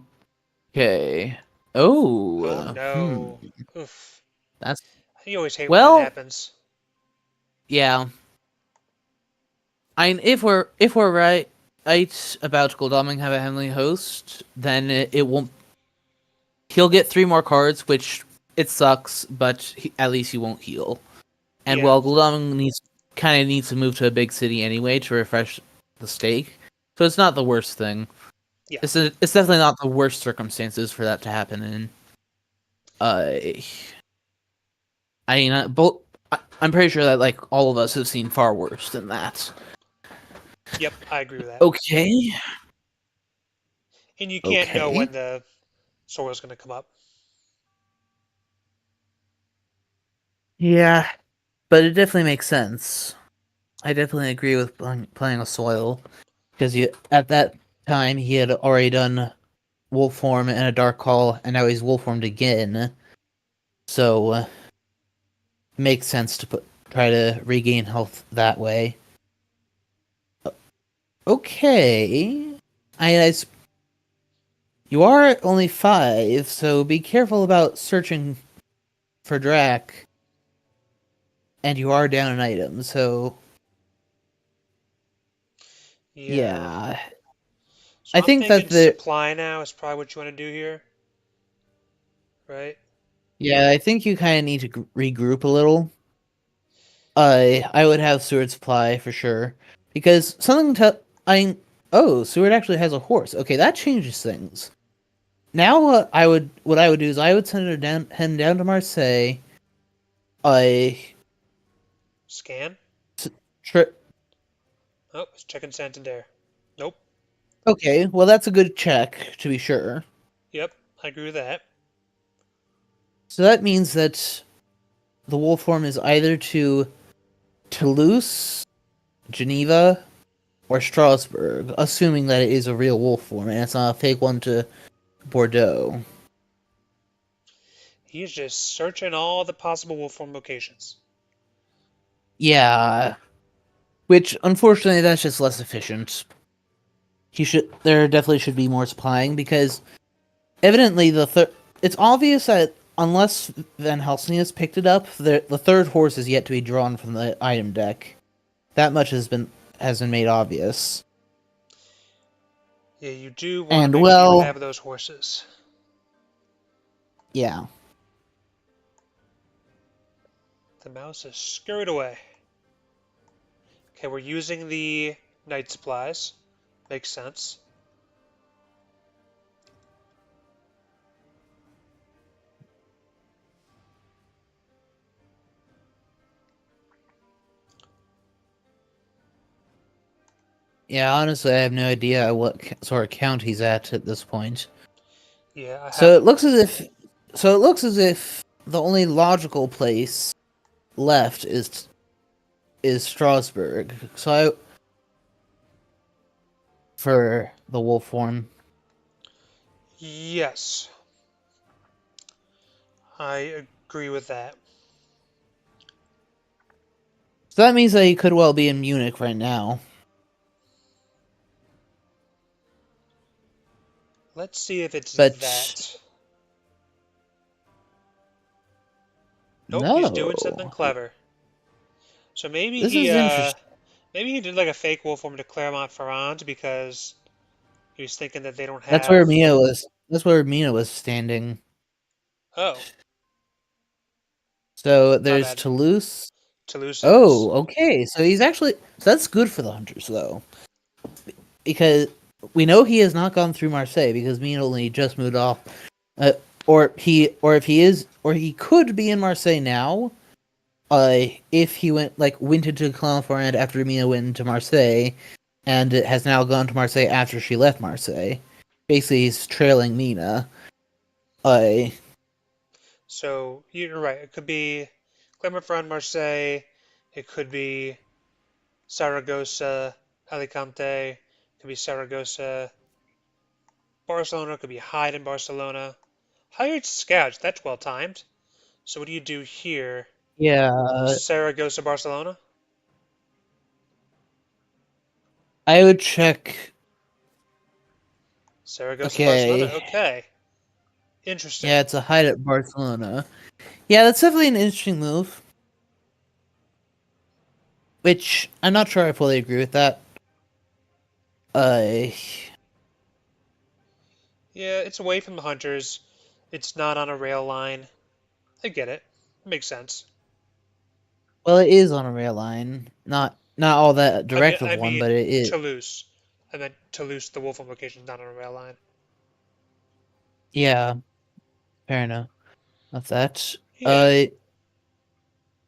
S2: Okay. Oh,
S1: Oh no. Oof.
S2: that's
S1: You always hate when that
S2: well,
S1: happens.
S2: yeah. I mean, if we're right about Goldaming have a heavenly host, then it won't. He'll get 3 more cards, which it sucks, but at least he won't heal. And
S1: Yeah.
S2: while Goldaming needs to move to a big city anyway to refresh the stake, so it's not the worst thing.
S1: Yeah.
S2: It's definitely not the worst circumstances for that to happen in. Uh, I mean, both. I'm pretty sure that like all of us have seen far worse than that.
S1: Yep. I agree with that.
S2: Okay.
S1: And you can't know
S2: Okay.
S1: when the soil's going to come up.
S2: Yeah, but it definitely makes sense. I definitely agree with playing a soil because at that time he had already done wolf form and a dark call, and now he's wolf formed again. So makes sense to try to regain health that way. Okay. I you are at only 5, so be careful about searching for Drac. And you are down an item, so
S1: Yeah.
S2: yeah.
S1: So
S2: I
S1: I'm
S2: think that
S1: thinking
S2: the
S1: supply now is probably what you want to do here, right?
S2: Yeah, I think you kind of need to regroup a little. I would have Seward supply for sure because something to I oh Seward actually has a horse. Okay, that changes things. Now what I would do is I would send her down head down to Marseille. I
S1: Scan.
S2: tri-
S1: Oh, it's checking Santander. Nope.
S2: okay, well that's a good check to be sure.
S1: Yep, I agree with that.
S2: So that means that the wolf form is either to Toulouse, Geneva, or Strasbourg, assuming that it is a real wolf form and it's not a fake one to Bordeaux.
S1: He's just searching all the possible wolf form locations.
S2: Yeah, which unfortunately that's just less efficient. There definitely should be more supplying because evidently it's obvious that unless Van Helsing has picked it up, the third horse is yet to be drawn from the item deck. That much has been made obvious.
S1: Yeah, you do want to
S2: And
S1: make sure you
S2: well,
S1: have those horses.
S2: yeah.
S1: The mouse is scurried away. Okay, we're using the night supplies. Makes sense.
S2: Yeah, honestly, I have no idea what sort of count he's at this point.
S1: Yeah, I
S2: So
S1: have.
S2: it looks as if the only logical place left is Strasbourg. For the wolf form.
S1: Yes, I agree with that.
S2: So that means that he could well be in Munich right now.
S1: Let's see if it's
S2: But
S1: that. Nope, he's doing something
S2: no.
S1: clever. So
S2: This is interesting.
S1: maybe he did like a fake wolf form to Clermont-Ferrand because he was thinking that they don't
S2: That's
S1: have.
S2: where Mina was that's where Mina was standing.
S1: Oh,
S2: So
S1: my
S2: there's
S1: bad.
S2: Toulouse.
S1: Toulouse it is.
S2: Oh, okay. So that's good for the hunters though. Because we know he has not gone through Marseille because Mina only just moved off. Uh, or he could be in Marseille now. If he went into Clermont-Ferrand after Mina went into Marseille, and it has now gone to Marseille after she left Marseille. Basically, he's trailing Mina. Uh,
S1: So you're right. It could be Clermont-Ferrand, Marseille. It could be Saragossa, Alicante. It could be Saragossa, Barcelona. It could be Hyde in Barcelona. Hired Scouts. That's well timed. So what do you do here?
S2: yeah,
S1: Saragossa, Barcelona.
S2: I would check.
S1: Saragossa, Barcelona.
S2: Okay,
S1: Okay. Interesting.
S2: yeah, it's a hide at Barcelona. Yeah, that's definitely an interesting move. Which I'm not sure I fully agree with that. Uh,
S1: Yeah, it's away from the hunters. It's not on a rail line. I get it. Makes sense.
S2: well, it is on a rail line, not all that direct of
S1: I
S2: one,
S1: mean
S2: but it is.
S1: Toulouse. I meant Toulouse, the Wolfram location, is not on a rail line.
S2: Yeah, fair enough. That's that.
S1: Yeah.
S2: Uh,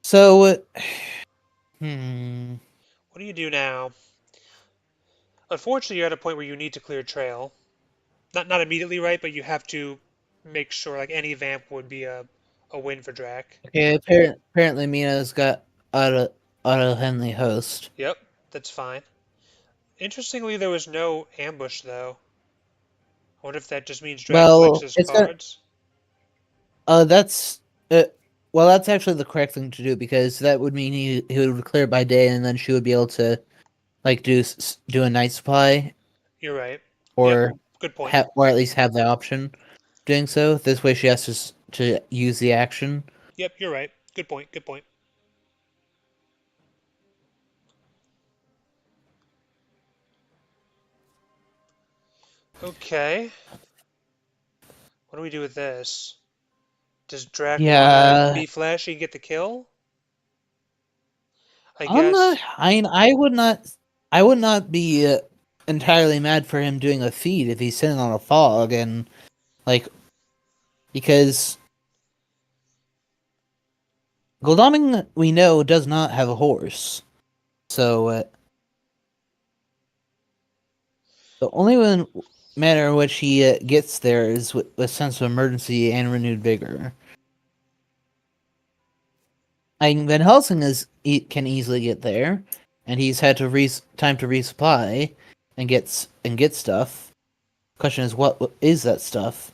S2: so, hmm.
S1: What do you do now? Unfortunately, you're at a point where you need to clear trail. Not immediately, right? But you have to make sure like any vamp would be a win for Drac.
S2: Okay, apparently Mina's got auto Henley host.
S1: Yep, that's fine. Interestingly, there was no ambush though. I wonder if that just means Drac collects
S2: Well,
S1: his
S2: it's gonna
S1: cards.
S2: that's well that's actually the correct thing to do because that would mean he would clear by day and then she would be able to do a night supply
S1: You're right. Yep,
S2: or
S1: good point.
S2: or at least have the option of doing so. This way she has to use the action.
S1: Yep, you're right. Good point. Good point. Okay. What do we do with this? Does Drac want to
S2: Yeah,
S1: be flashy and get the kill? I
S2: I'm not.
S1: guess.
S2: I would not be entirely mad for him doing a feat if he's sitting on a fog and like because Godalming we know does not have a horse, so the only manner in which he gets there is with sense of emergency and renewed vigor. I mean, Van Helsing can easily get there, and he's had to time to resupply and get stuff. Question is, what is that stuff?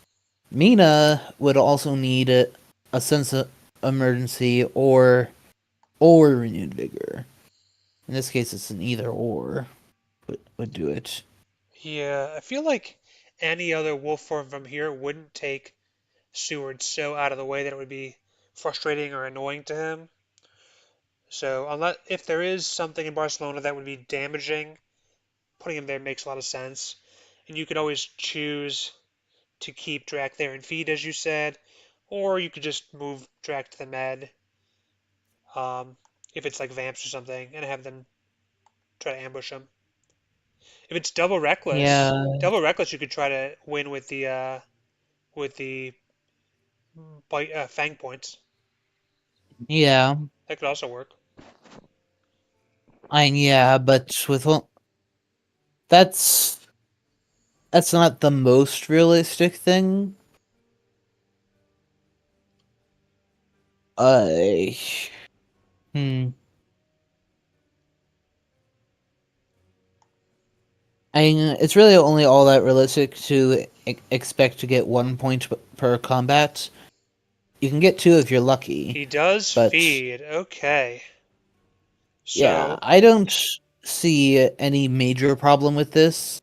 S2: Mina would also need a sense of emergency or renewed vigor. In this case, it's an either or would do it.
S1: Yeah, I feel like any other wolf form from here wouldn't take Seward so out of the way that it would be frustrating or annoying to him. So, unless if there is something in Barcelona that would be damaging, putting him there makes a lot of sense. And you could always choose to keep Drac there and feed, as you said, or you could just move Drac to the med, um, if it's like Vamps or something, and have them try to ambush him. If it's
S2: Yeah,
S1: double reckless, you could try to win with the bite fang points.
S2: yeah,
S1: That could also work.
S2: yeah, but that's that's not the most realistic thing. I hmm. I mean, it's really only all that realistic to expect to get 1 point per combat. You can get two if you're lucky,
S1: He does
S2: but
S1: feed. Okay.
S2: yeah,
S1: So,
S2: I don't see any major problem with this.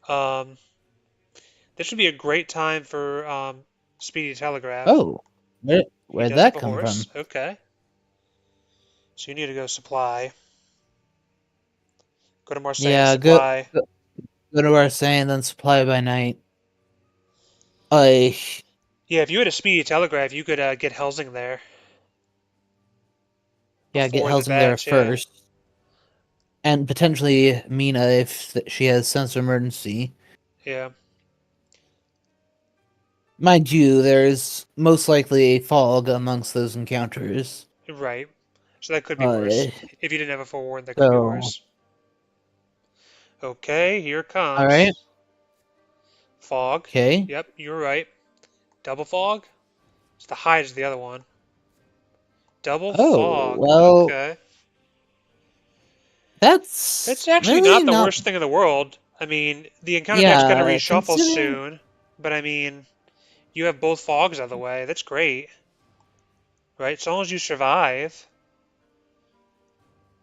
S1: um, this would be a great time for Speedy Telegraph.
S2: Oh,
S1: He
S2: where'd
S1: does have
S2: that
S1: a
S2: come
S1: horse.
S2: from?
S1: Okay. So you need to go supply. Go to Marseille and
S2: Yeah,
S1: supply.
S2: go to our saying then supply by night. I
S1: Yeah, if you had a Speedy Telegraph, you could get Helsing there
S2: yeah, get
S1: before the
S2: Helsing there
S1: batch. Yeah.
S2: first, and potentially Mina if she has sense of emergency.
S1: Yeah.
S2: Mind you, there's most likely a fog amongst those encounters.
S1: Right. So that could be worse.
S2: Uh,
S1: If you didn't have a forewarn, that could be
S2: so
S1: worse. Okay, here it
S2: all right,
S1: comes. Fog.
S2: okay.
S1: Yep, you're right. Double fog? It's the hide is the other one. Double
S2: Oh
S1: fog.
S2: well,
S1: Okay.
S2: that's
S1: That's actually
S2: really
S1: not the
S2: not.
S1: worst thing in the world. I mean, the encounter type's going to
S2: Yeah,
S1: reshuffle
S2: considering.
S1: soon, but I mean, you have both fogs out of the way. That's great, right? As long as you survive.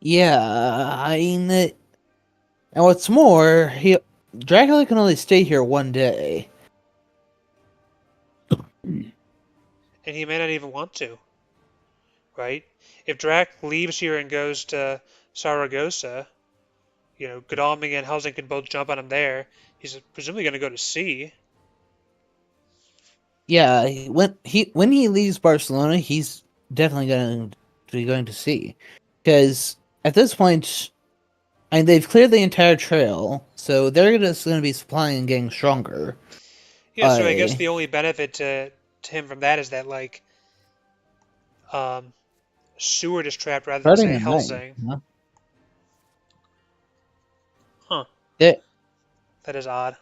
S2: Yeah, I mean, and what's more, he Dracula can only stay here 1 day.
S1: And he may not even want to, right? If Drac leaves here and goes to Saragossa, Godalming and Helsing can both jump on him there. He's presumably going to go to sea.
S2: Yeah, when he leaves Barcelona, he's definitely going to be going to see, because at this point, I mean, they've cleared the entire trail, so they're just going to be supplying and getting stronger.
S1: Yeah, so I guess
S2: I
S1: the only benefit to him from that is that like um, Seward is trapped rather than
S2: starting
S1: say
S2: at night.
S1: Helsing.
S2: Huh?
S1: Huh?
S2: They,
S1: That is odd.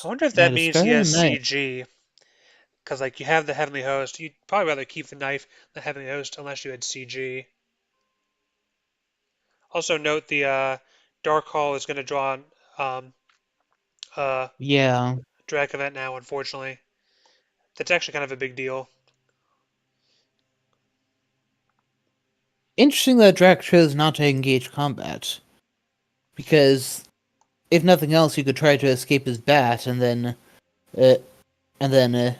S1: I wonder if
S2: yeah,
S1: that
S2: just
S1: means he
S2: starting
S1: has
S2: at night.
S1: CG. Because like you have the Heavenly Host, you'd probably rather keep the knife than Heavenly Host unless you had CG. Also note the Dark Hall is going to draw um, uh,
S2: Yeah,
S1: Drac event now. Unfortunately, that's actually kind of a big deal.
S2: interesting that Drac chose not to engage combat, because if nothing else, he could try to escape his bat uh, and then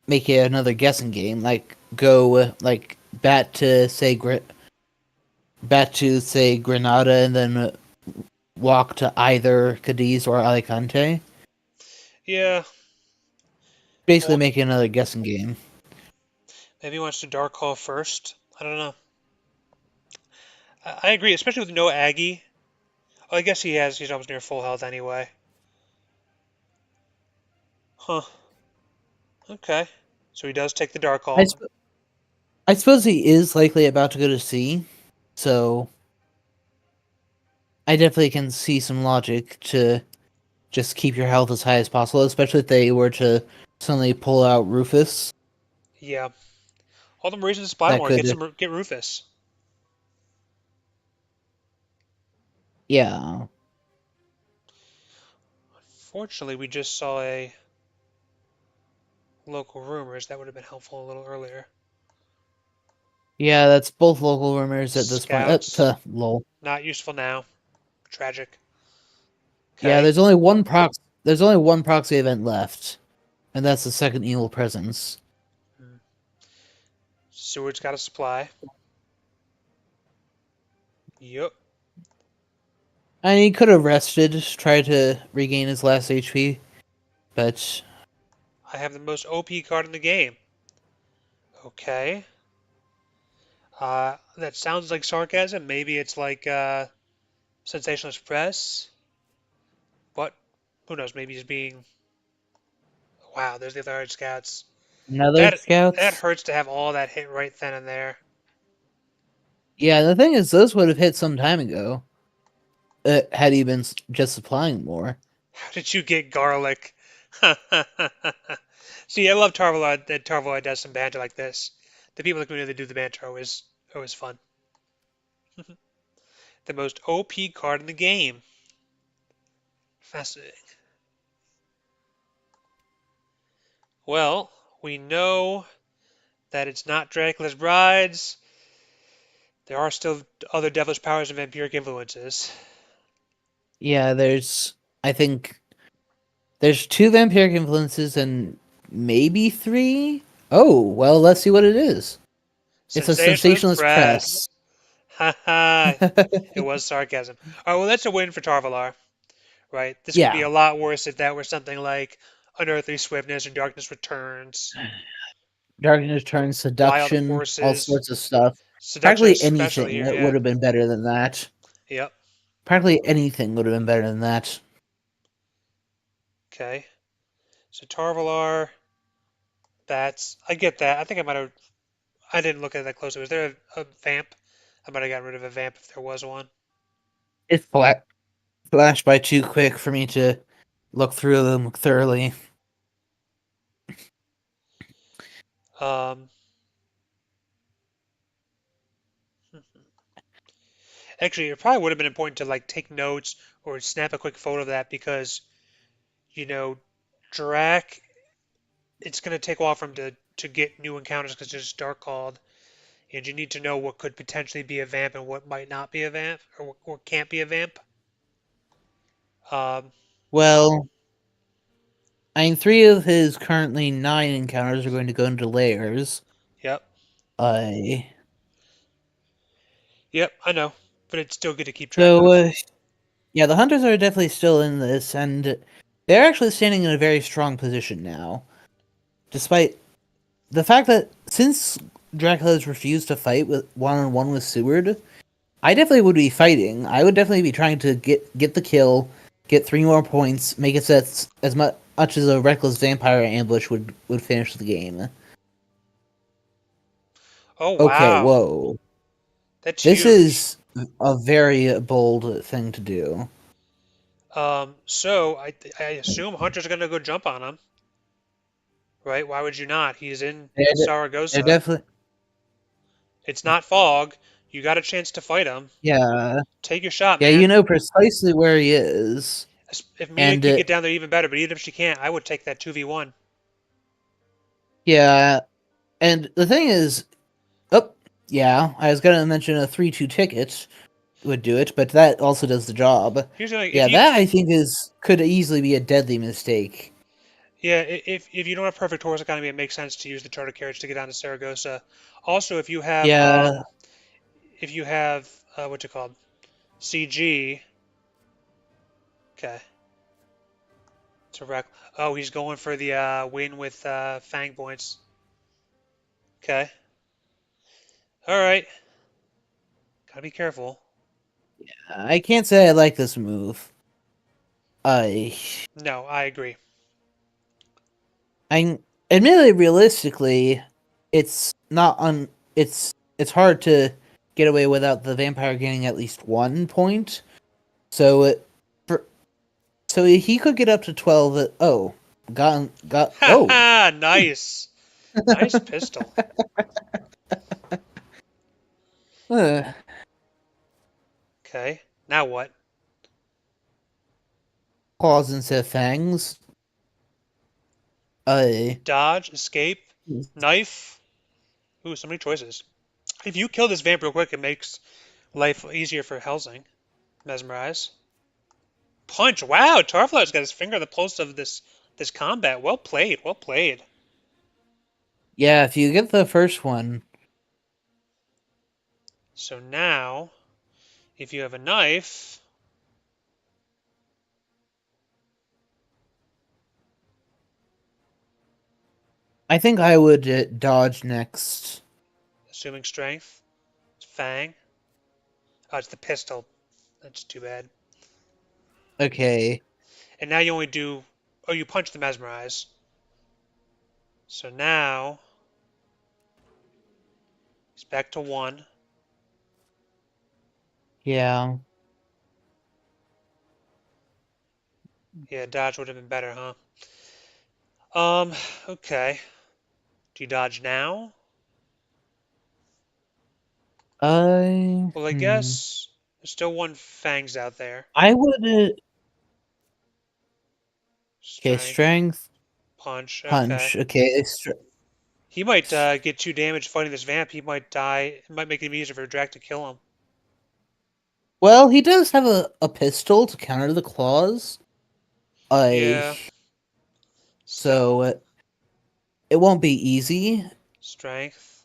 S2: make it another guessing game, like go like bat to say Granada, and then walk to either Cadiz or Alicante.
S1: Yeah,
S2: basically
S1: Well,
S2: making another guessing game.
S1: maybe he wants to Dark Call first. I don't know. I agree, especially with no Aggie. Oh, I guess he has. He's almost near full health anyway. Huh. Okay. So he does take the Dark
S2: I,
S1: Call.
S2: sp- I suppose he is likely about to go to C, so I definitely can see some logic to just keep your health as high as possible, especially if they were to suddenly pull out Rufus.
S1: Yeah. All the reasons to spy
S2: That
S1: more.
S2: could,
S1: Get Rufus.
S2: yeah.
S1: Fortunately, we just saw a local rumors. That would have been helpful a little earlier.
S2: Yeah, that's both local rumors at this point.
S1: Scouts.
S2: Lol.
S1: Not useful now. Tragic.
S2: Yeah,
S1: Okay.
S2: there's only one proxy event left, and that's the second evil presence.
S1: Hmm. Seward's got a supply. Yup.
S2: And he could have rested, tried to regain his last HP, but
S1: I have the most OP card in the game. Okay. That sounds like sarcasm. Maybe it's like sensationalist press. But who knows? Maybe he's being. Wow, there's the other scouts.
S2: another
S1: That
S2: scouts.
S1: hurts to have all that hit right then and there.
S2: Yeah, the thing is, those would have hit some time ago. Had he been just supplying more.
S1: How did you get garlic? See, I love Tarvalar. That Tarvalar does some banter like this. The people in the community that do the banter always fun. The most OP card in the game. Fascinating. Well, we know that it's not Dracula's brides. There are still other devilish powers and vampiric influences.
S2: Yeah, I think there's two vampiric influences and maybe three. Oh, well, let's see what it is. It's a
S1: Sensationalist
S2: sensationalist
S1: press.
S2: press.
S1: Haha. It was sarcasm. All right, well, that's a win for Tarvalar, right? This would be
S2: Yeah,
S1: a lot worse if that were something like Unearthly Swiftness or Darkness Returns,
S2: Darkness turns
S1: Wild
S2: seduction, all
S1: Horses,
S2: sorts of stuff.
S1: Seduction
S2: Practically
S1: especially
S2: anything
S1: here,
S2: that
S1: yeah.
S2: would have been better than that.
S1: Yep.
S2: Practically anything would have been better than that.
S1: Okay. So Tarvalar, bats. I get that. I think I might have. I didn't look at that closely. Was there a vamp? I might have gotten rid of a vamp if there was one.
S2: It flashed by too quick for me to look through them thoroughly.
S1: Um, Actually, it probably would have been important to like take notes or snap a quick photo of that because you know, Drac. It's going to take a while for him to get new encounters because it's dark called, and you need to know what could potentially be a vamp and what might not be a vamp or what can't be a vamp. Um,
S2: Well, I mean, three of his currently 9 encounters are going to go into layers.
S1: yep,
S2: I
S1: yep, I know, but it's still good to keep track
S2: so
S1: of.
S2: yeah, the hunters are definitely still in this, and they're actually standing in a very strong position now, despite the fact that since Dracula has refused to fight with one-on-one with Seward, I definitely would be fighting. I would definitely be trying to get the kill, get 3 more points, make it so that's as much as a reckless vampire ambush would finish the game.
S1: Oh
S2: Okay,
S1: wow,
S2: whoa.
S1: that's
S2: This
S1: huge.
S2: is a very bold thing to do.
S1: So I assume Hunter's going to go jump on him, right? Why would you not? He's in
S2: They're, they're
S1: Saragossa.
S2: definitely
S1: It's not fog. You got a chance to fight him.
S2: yeah.
S1: Take your shot,
S2: Yeah, you
S1: man.
S2: know precisely where he is.
S1: If Mia
S2: And
S1: can get down there, even better. But even if she can't, I would take that 2v1.
S2: yeah, and the thing is, oh, yeah, I was gonna mention a 3-2 ticket would do it, but that also does the job.
S1: Here's the thing: if
S2: Yeah,
S1: you,
S2: that I think is could easily be a deadly mistake.
S1: yeah, if you don't have perfect horse economy, it makes sense to use the charter carriage to get down to Saragossa. Also,
S2: Yeah,
S1: if you have what's it called, CG. Okay, To wreck. Oh, he's going for the win with Fang points. Okay. All right. Gotta be careful.
S2: I can't say I like this move. I,
S1: No, I agree.
S2: I, admittedly, realistically, it's not on. It's hard to get away without the vampire getting at least 1 point. So for so he could get up to 12. Got.
S1: Ha
S2: Oh,
S1: ha! Nice. Nice pistol.
S2: uh,
S1: Okay. Now what?
S2: claws instead of fangs. Uh,
S1: Dodge, escape, knife. Ooh, so many choices. If you kill this vamp real quick, it makes life easier for Helsing. Mesmerize. Punch. Wow, Tarvalar's got his finger on the pulse of this combat. Well played. Well played.
S2: yeah, if you get the first one,
S1: So now, if you have a knife,
S2: I think I would dodge next.
S1: assuming strength, it's Fang. Oh, it's the pistol. That's too bad.
S2: Okay.
S1: And now you only do. Oh, you punch the mesmerize. So now it's back to one.
S2: Yeah.
S1: Yeah, dodge would have been better, huh? Okay. Do you dodge now?
S2: I
S1: Well, I guess there's still one Fangs out there.
S2: I would. Okay,
S1: Strength,
S2: strength,
S1: punch. Okay.
S2: punch. Okay,
S1: He might get 2 damage fighting this vamp. He might die. It might make it easier for Drac to kill him.
S2: well, he does have a pistol to counter the claws. I
S1: Yeah. Still,
S2: so it won't be easy.
S1: strength,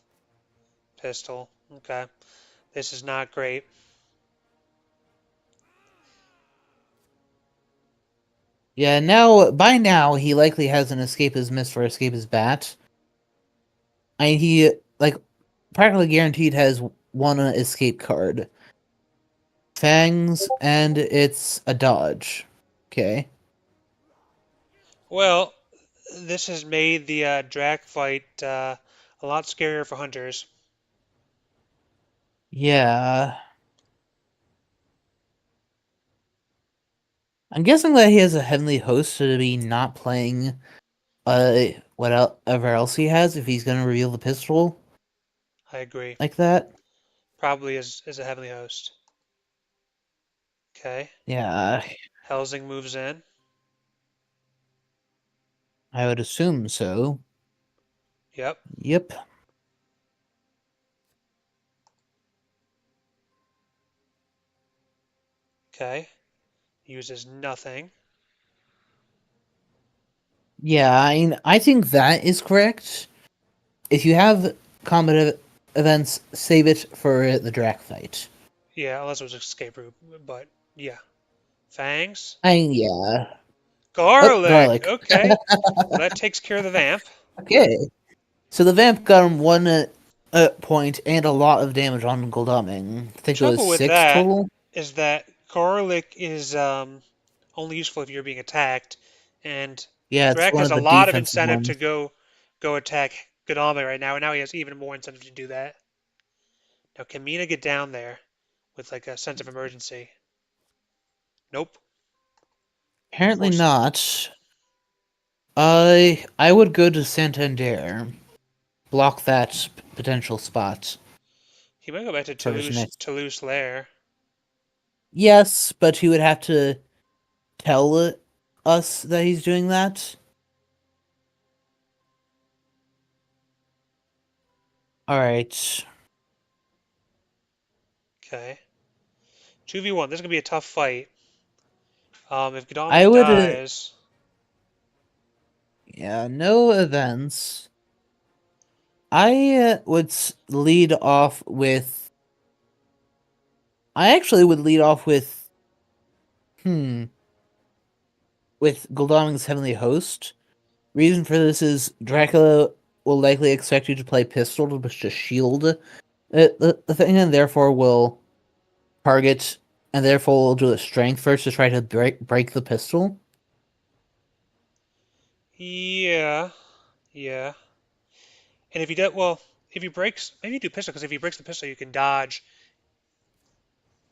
S1: pistol. Okay. This is not great.
S2: Yeah, now by now he likely has an escape as miss for escape as bat. I mean, he like practically guaranteed has one escape card. Fangs, and it's a dodge. Okay.
S1: Well, this has made the Drac fight a lot scarier for hunters.
S2: Yeah. I'm guessing that he has a heavenly host to be not playing whatever else he has if he's gonna reveal the pistol
S1: I agree.
S2: like that.
S1: Probably is a heavenly host. Okay.
S2: Yeah,
S1: Helsing moves in.
S2: I would assume so.
S1: Yep.
S2: Yep.
S1: Okay. Uses nothing.
S2: Yeah, I think that is correct. If you have combat events, save it for the Drac fight.
S1: Yeah, unless it was escape route. But yeah. Fangs.
S2: Yeah. Oh,
S1: Garlic.
S2: garlic.
S1: Okay. Well, that takes care of the vamp.
S2: Okay. So the vamp got him 1 point and a lot of damage on Goldaming. I think it was
S1: Trouble with
S2: 6
S1: that
S2: total.
S1: is that garlic is only useful if you're being attacked, and
S2: Yeah, it's
S1: Drac
S2: one
S1: has
S2: of
S1: a
S2: the
S1: lot of
S2: defensive
S1: incentive to
S2: ones.
S1: go attack Godame right now, and now he has even more incentive to do that. Now, can Mina get down there with like a sense of emergency? Nope.
S2: Apparently
S1: Force.
S2: not. I would go to Santander. Block that potential spot
S1: He might go back to
S2: for his next.
S1: Toulouse Lair.
S2: Yes, but he would have to tell us that he's doing that. All right.
S1: Okay. 2v1. This is gonna be a tough fight. If
S2: I
S1: Godame
S2: would.
S1: dies,
S2: Yeah, no events. I would lead off with. I actually would lead off with. Hmm. with Gul'daming's Heavenly Host. Reason for this is Dracula will likely expect you to play pistol to shield the thing, and therefore will target, and therefore will do a strength first to try to break the pistol.
S1: Yeah, yeah. And if he does, well, if he breaks, maybe you do pistol because if he breaks the pistol, you can dodge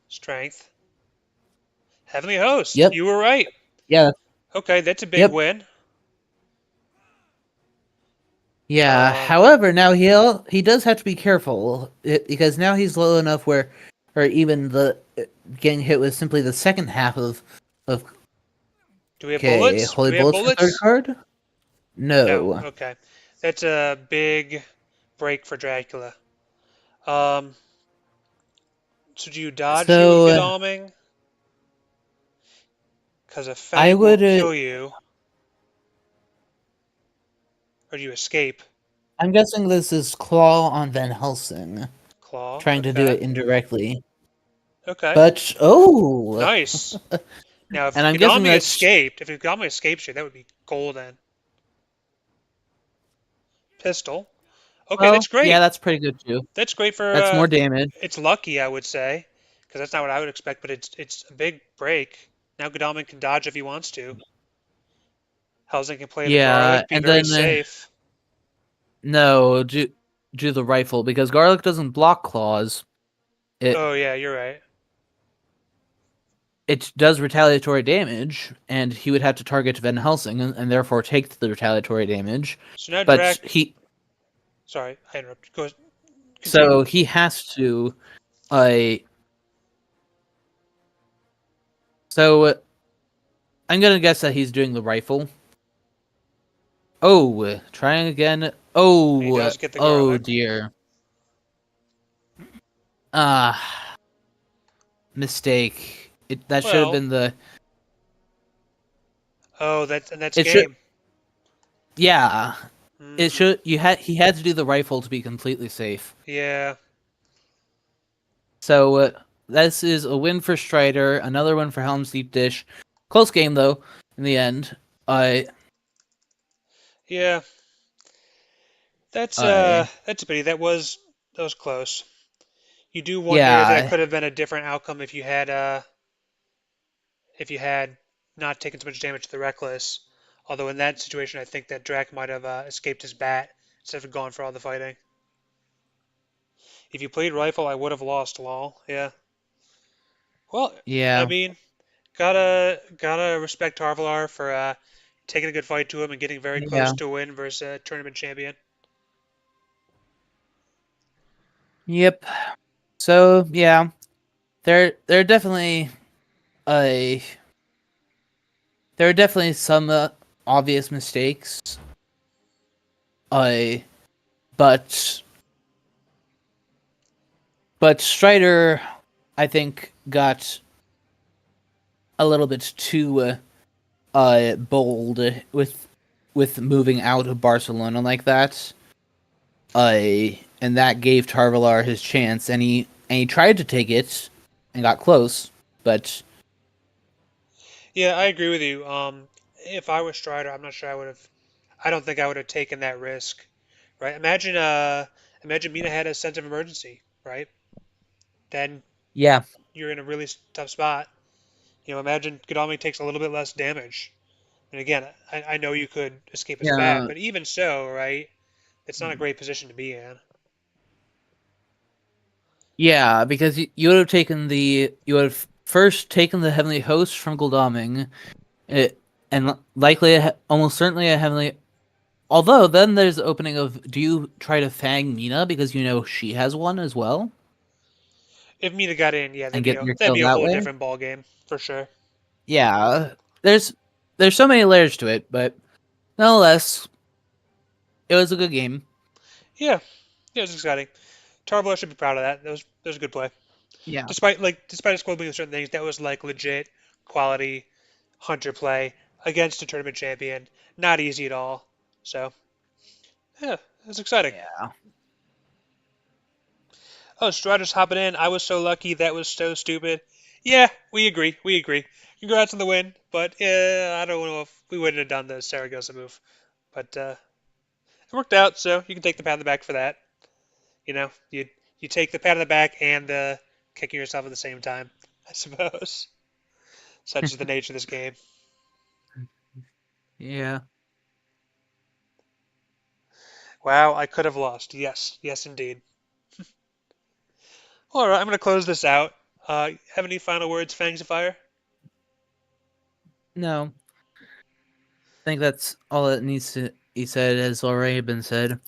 S1: strength. Heavenly Host,
S2: Yep.
S1: you were right.
S2: Yeah.
S1: Okay, that's a big
S2: Yep.
S1: win.
S2: Yeah.
S1: Um,
S2: However, now he does have to be careful because now he's low enough where, or even the getting hit with simply the second half of
S1: do we have
S2: okay,
S1: bullets? Do
S2: holy
S1: we have
S2: bullets for third
S1: bullets?
S2: card.
S1: No.
S2: No.
S1: Okay, that's a big break for Dracula. Um, so do you dodge shield with
S2: So
S1: Godalming? Because a
S2: I
S1: Fang
S2: would.
S1: won't kill you, or do you escape?
S2: I'm guessing this is Claw on Van Helsing,
S1: Claw.
S2: trying to do
S1: Okay.
S2: it indirectly.
S1: Okay.
S2: But oh,
S1: Nice. Now,
S2: and
S1: if
S2: I'm guessing
S1: Godalming
S2: that's
S1: escaped, if Godalming escapes you, that would be golden. Pistol. Okay, that's
S2: well, yeah,
S1: great.
S2: that's pretty good too.
S1: That's great for
S2: That's more damage.
S1: it's lucky, I would say, because that's not what I would expect, but it's a big break. Now Godalming can dodge if he wants to. Helsing can play the
S2: Yeah,
S1: garlic, be
S2: and
S1: very
S2: then
S1: safe.
S2: no, do the rifle because garlic doesn't block claws. It
S1: Oh yeah, you're right.
S2: it does retaliatory damage, and he would have to target Van Helsing and therefore take the retaliatory damage.
S1: So now
S2: But
S1: Drac, sorry, I interrupted. Go continue.
S2: so he has to. Uh, so I'm gonna guess that he's doing the rifle. Oh, trying again.
S1: And he does get the
S2: Oh
S1: garlic.
S2: dear. Ah, mistake. That should have
S1: Well,
S2: been the.
S1: oh, that's
S2: It should.
S1: game.
S2: Yeah, it
S1: Hmm.
S2: should. He had to do the rifle to be completely safe.
S1: Yeah.
S2: So this is a win for Strider. Another one for Helm's Deep Dish. Close game though. In the end, I
S1: Yeah.
S2: I
S1: That's a pity. That was close. You do wonder if that
S2: yeah
S1: could have been a different outcome if you had not taken so much damage to the Reckless. Although in that situation, I think that Drac might have escaped his bat instead of going for all the fighting. If you played Rifle, I would have lost. Lol. Yeah. Well, I
S2: yeah
S1: mean, gotta respect Tarvalar for taking a good fight to him and getting very close
S2: yeah
S1: to a win versus a tournament champion.
S2: yep. So yeah, there are definitely a there are definitely some obvious mistakes. I but Strider, I think, got a little bit too bold with moving out of Barcelona like that. And that gave Tarvalar his chance, and he tried to take it and got close, but
S1: Yeah, I agree with you. If I was Strider, I'm not sure I would have. I don't think I would have taken that risk, right? Imagine Mina had a sense of emergency, right? Then
S2: yeah,
S1: you're in a really tough spot. Imagine Godalming takes a little bit less damage. And again, I know you could escape his bat,
S2: yeah,
S1: but even so, right? It's not a great position to be in.
S2: yeah, because you would have taken you would have first taken the heavenly host from Gul'daming, and likely almost certainly a heavenly. Although then there's the opening of do you try to fang Mina because you know she has one as well
S1: If Mina got in, yeah,
S2: and get your
S1: that'd
S2: kill
S1: be a
S2: that
S1: whole
S2: way?
S1: different ball game for sure.
S2: Yeah, there's so many layers to it, but nonetheless, it was a good game.
S1: Yeah, yeah, it was exciting. Tarbo should be proud of that. That was a good play.
S2: Yeah.
S1: Despite his squad being certain things, that was like legit quality hunter play against a tournament champion. Not easy at all. So yeah, it was exciting.
S2: Yeah.
S1: Oh, Strider's hopping in. I was so lucky. That was so stupid. Yeah, we agree. We agree. Congrats on the win, but I don't know if we wouldn't have done the Saragossa move. But it worked out, so you can take the pat on the back for that. You take the pat on the back and the kicking yourself at the same time, I suppose. Such is the nature of this game.
S2: Yeah.
S1: Wow, I could have lost. Yes, yes, indeed. All right, I'm going to close this out. Have any final words, Fangs of Fire?
S2: No. I think that's all that needs to be said has already been said.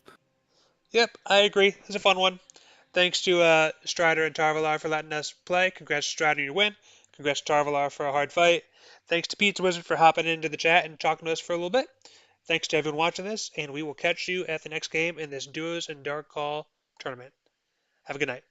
S1: Yep, I agree. It was a fun one. Thanks to Strider and Tarvalar for letting us play. Congrats to Strider on your win. Congrats to Tarvalar for a hard fight. Thanks to Pizza Wizard for hopping into the chat and talking to us for a little bit. Thanks to everyone watching this, and we will catch you at the next game in this Duos and Dark Call tournament. Have a good night.